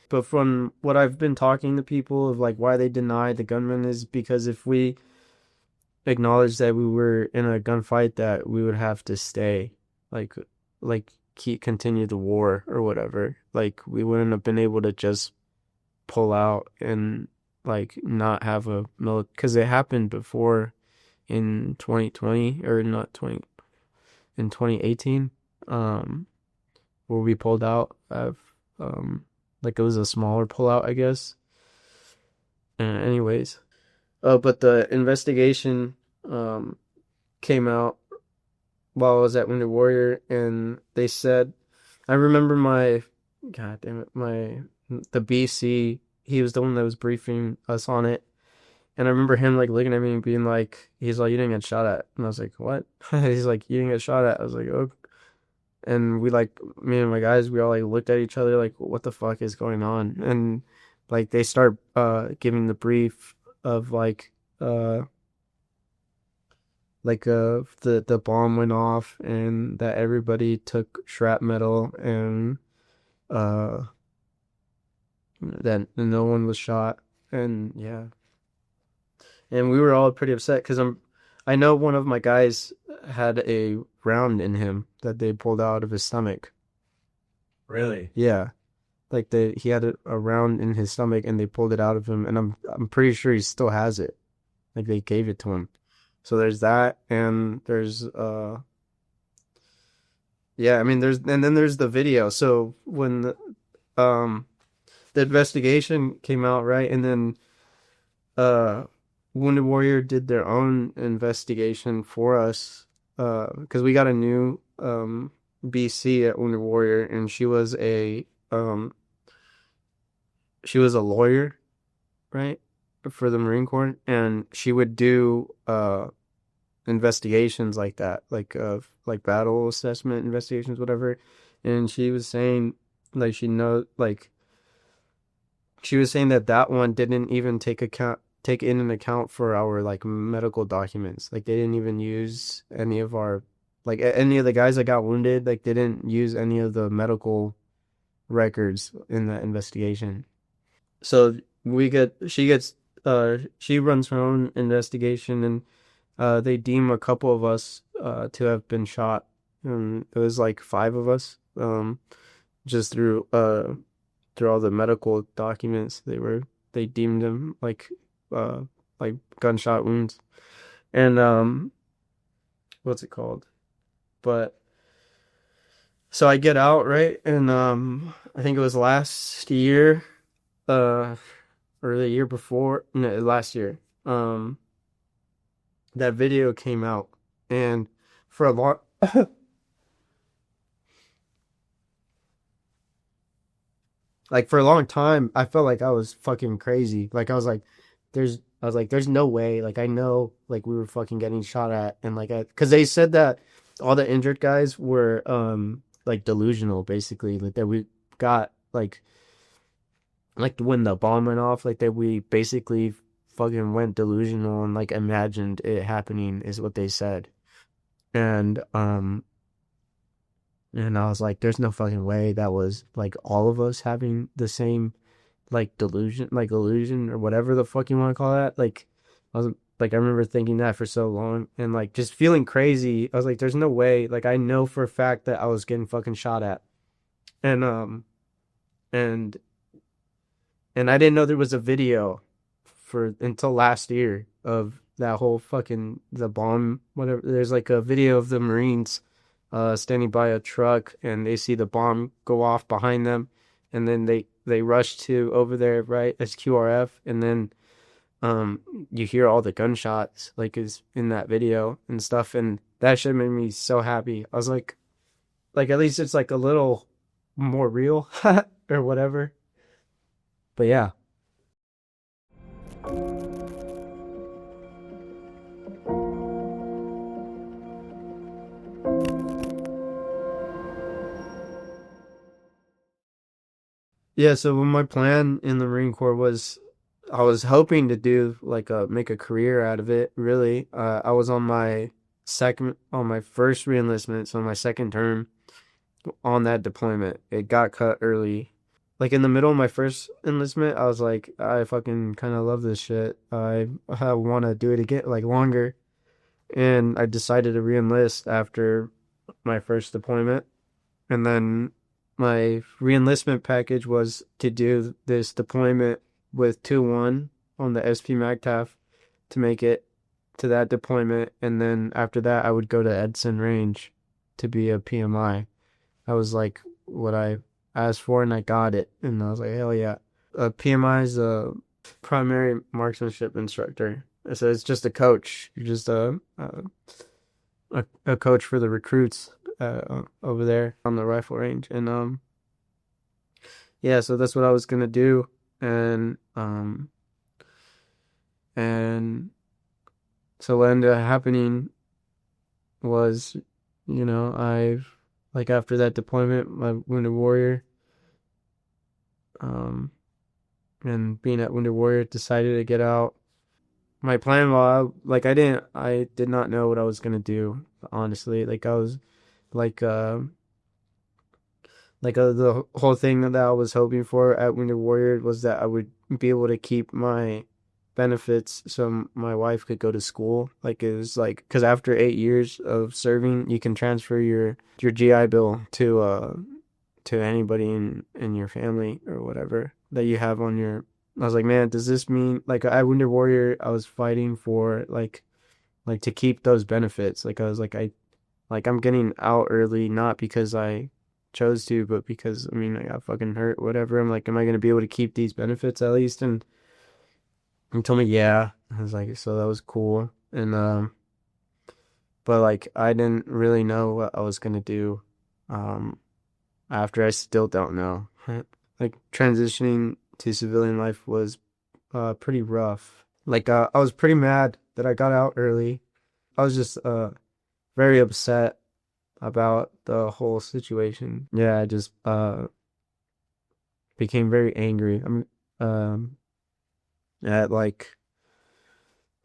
C: but from what I've been talking to people of like why they deny the gunman is because if we acknowledge that we were in a gunfight, that we would have to stay, like keep continue the war or whatever. Like we wouldn't have been able to just pull out and like not have a because it happened before in 2020 or not 20 in 2018 um where we pulled out of like it was a smaller pullout, I guess. Anyways, but the investigation um came out while I was at Wounded Warrior, and they said, I remember god damn it, the BC, he was the one that was briefing us on it, and I remember him like looking at me and being like, he's like, you didn't get shot at, and I was like, what? He's like, you didn't get shot at. I was like, oh, and we like, me and my guys, we all like looked at each other like, what the fuck is going on? And like they start giving the brief of the bomb went off and that everybody took shrapnel and uh that no one was shot, and yeah, and we were all pretty upset because I know one of my guys had a round in him that they pulled out of his stomach.
B: Really?
C: Yeah, like he had a round in his stomach and they pulled it out of him, and I'm pretty sure he still has it. Like they gave it to him. So there's that, and there's yeah, I mean and then there's the video. So when um the investigation came out, right, and then uh Wounded Warrior did their own investigation for us, because we got a new BC at Wounded Warrior, and she was a lawyer, right, for the Marine Corps, and she would do investigations like that, like battle assessment investigations, whatever. And she was saying, like, she was saying that one didn't even take in an account for our like medical documents. Like they didn't even use any of our any of the guys that got wounded. Like they didn't use any of the medical records in the investigation. So she runs her own investigation, and they deem a couple of us to have been shot. It was like 5 of us. Just through all the medical documents, they deemed them uh like gunshot wounds. And what's it called? But so I get out, right? And I think it was last year, or the year before, no, last year. That video came out, and for a long like for a long time I felt like I was fucking crazy. Like I was like there's no way, like I know like we were fucking getting shot at, and like cuz they said that all the injured guys were like delusional, basically, like that we got like when the bomb went off, like that we basically fucking went delusional and like imagined it happening, is what they said. And and I was like, there's no fucking way that was like all of us having the same like delusion, like illusion, or whatever the fuck you want to call that. Like, I was like, I remember thinking that for so long and like just feeling crazy. I was like, there's no way. Like, I know for a fact that I was getting fucking shot at. And, and, and I didn't know there was a video for until last year of that whole fucking the bomb, whatever. There's like a video of the Marines standing by a truck, and they see the bomb go off behind them, and then they rush to over there, right, as QRF, and then you hear all the gunshots like is in that video and stuff, and that shit made me so happy. I was like at least it's like a little more real or whatever. But yeah. Yeah, so my plan in the Marine Corps was I was hoping to do like make a career out of it, really. I was on my first reenlistment, so my second term on that deployment. It got cut early. Like in the middle of my first enlistment, I was like, I fucking kind of love this shit. I want to do it again, like longer. And I decided to reenlist after my first deployment. And then my reenlistment package was to do this deployment with 2-1 on the SP MACTAF to make it to that deployment. And then after that, I would go to Edson Range to be a PMI. That was like what I asked for, and I got it. And I was like, hell yeah. A PMI is a primary marksmanship instructor. So it's just a coach. You're just a coach for the recruits over there on the rifle range. And yeah, so that's what I was gonna do. And so what ended up happening was, I like after that deployment, my Wounded Warrior, um, and being at Wounded Warrior, decided to get out. My plan I did not know what I was gonna do, honestly. Like I was like the whole thing that I was hoping for at Wounded Warrior was that I would be able to keep my benefits so my wife could go to school. Like it was like because after 8 years of serving, you can transfer your GI Bill to anybody in your family or whatever that you have on your. I was like, man, does this mean like at Wounded Warrior, I was fighting for like to keep those benefits. Like I was like I'm getting out early, not because I chose to, but because I mean I got fucking hurt, whatever. I'm like, am I gonna be able to keep these benefits at least? And he told me yeah. I was like, so that was cool. And but like I didn't really know what I was gonna do. Um After I still don't know. Like transitioning to civilian life was pretty rough. Like I was pretty mad that I got out early. I was just very upset about the whole situation. Yeah, I just became very angry. Um at like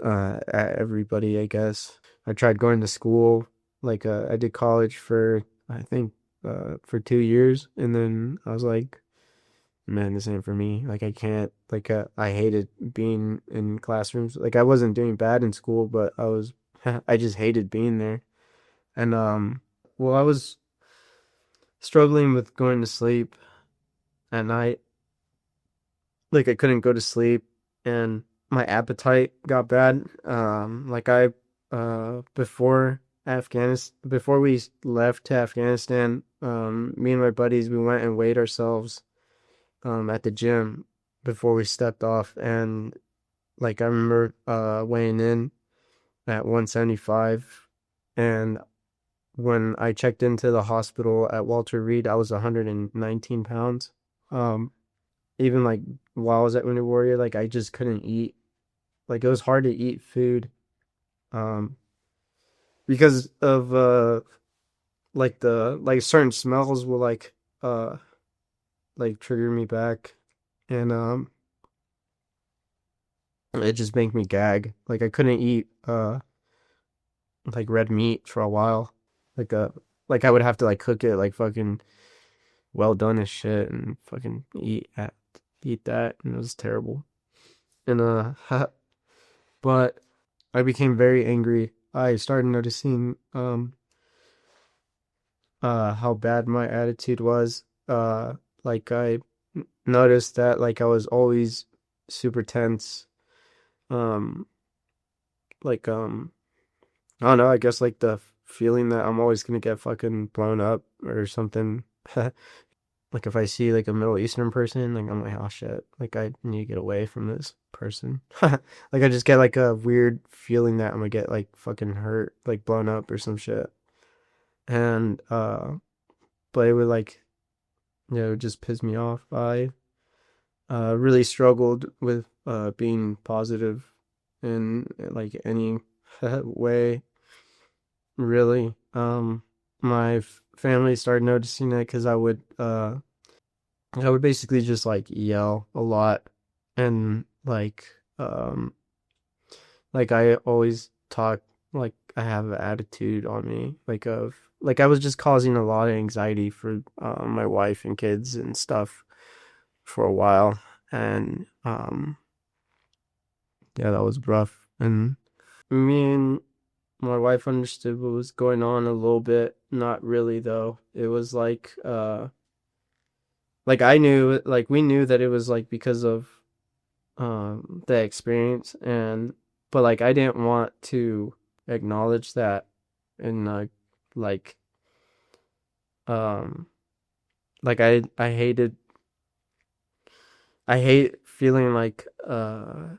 C: at everybody, I guess. I tried going to school. Like I did college for I think for 2 years, and then I was like, man, this ain't for me. Like I can't. Like I hated being in classrooms. Like I wasn't doing bad in school, but I was. I just hated being there. And well, I was struggling with going to sleep at night. Like I couldn't go to sleep, and my appetite got bad. Like I before we left to Afghanistan, me and my buddies we went and weighed ourselves at the gym before we stepped off, and like I remember weighing in at 175, and when I checked into the hospital at Walter Reed, I was 119 pounds. Um, Even like while I was at Winter Warrior, like I just couldn't eat. Like it was hard to eat food, um, because of like the like certain smells will like trigger me back, and it just make me gag. Like I couldn't eat like red meat for a while. Like like I would have to like cook it like fucking well done as shit and fucking eat that, and it was terrible. And but I became very angry. I started noticing how bad my attitude was. Like I noticed that like I was always super tense. Um like I don't know, I guess like the feeling that I'm always gonna get fucking blown up or something. Like if I see like a Middle Eastern person, like I'm like, oh shit, like I need to get away from this person. Like I just get like a weird feeling that I'm gonna get like fucking hurt, like blown up or some shit. And but it would like just piss me off. I really struggled with being positive in like any way, really. My family started noticing it because I would I would basically just like yell a lot and like I always talk like I have an attitude on me like I was just causing a lot of anxiety for my wife and kids and stuff for a while. And yeah, that was rough. And me and my wife understood what was going on a little bit. Not really though. It was like I knew, like we knew that it was like because of the experience. And but like I didn't want to acknowledge that. And like um like I hate feeling like a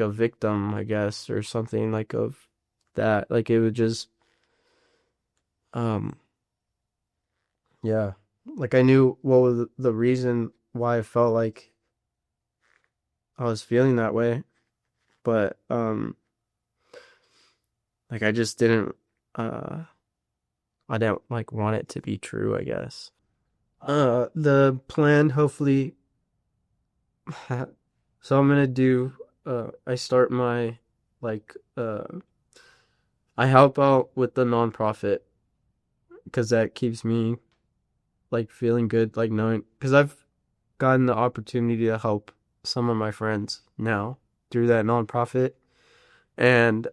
C: victim, I guess, or something like of that. Like it would just um yeah, like I knew what was the reason why I felt like I was feeling that way, but like I just didn't uh I didn't like want it to be true, I guess. The plan hopefully so I'm gonna do I start my like I help out with the nonprofit because that keeps me like feeling good, like knowing because I've gotten the opportunity to help some of my friends now through that nonprofit. And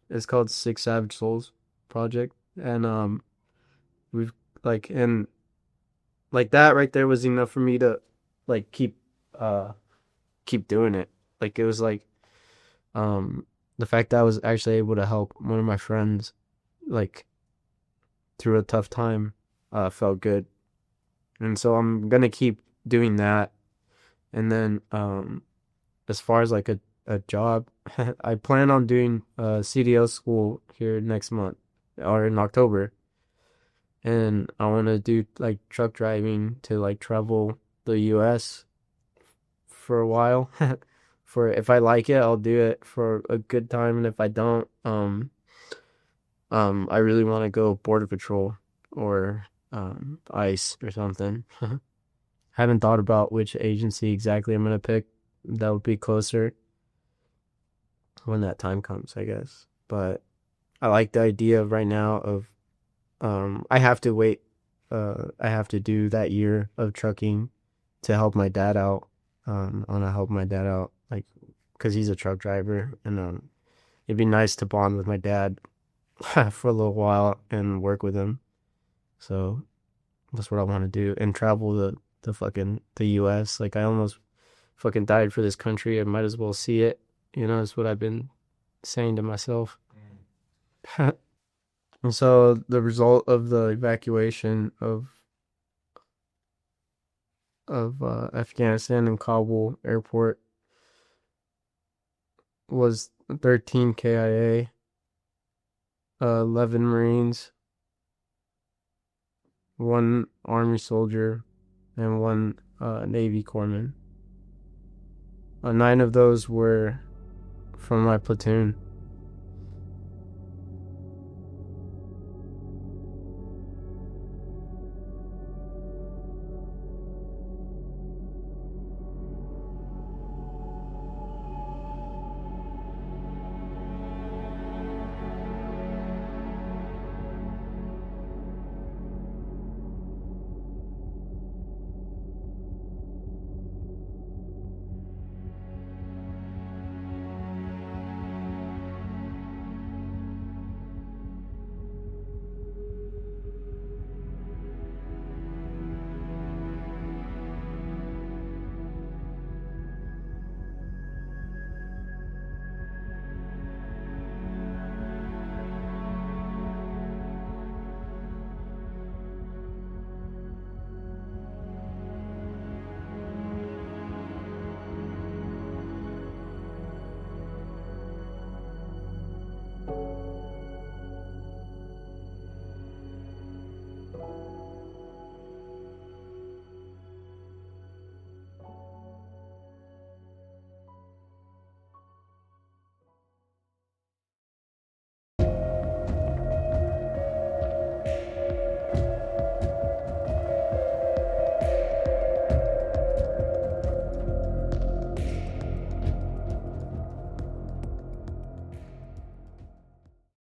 C: it's called Six Savage Souls Project. And we've and like that right there was enough for me to like uh keep doing it. Like it was like um the fact that I was actually able to help one of my friends like through a tough time felt good. And so I'm gonna keep doing that. And then as far as like a job, I plan on doing CDL school here next month or in October. And I want to do like truck driving to like travel the US for a while. For if I like it, I'll do it for a good time, and if I don't, I really want to go border patrol or ICE or something. Haven't thought about which agency exactly I'm gonna pick. That would be closer when that time comes, I guess. But I like the idea of right now of I have to wait. I have to do that year of trucking to help my dad out. I want to help my dad out, like, because he's a truck driver, and it'd be nice to bond with my dad for a little while and work with him. So that's what I want to do and travel the U.S. Like I almost fucking died for this country. I might as well see it. You know, that's what I've been saying to myself. And so the result of the evacuation of Afghanistan and Kabul airport was 13 KIA, 11 Marines, one Army soldier, and one Navy corpsman. 9 of those were from my platoon.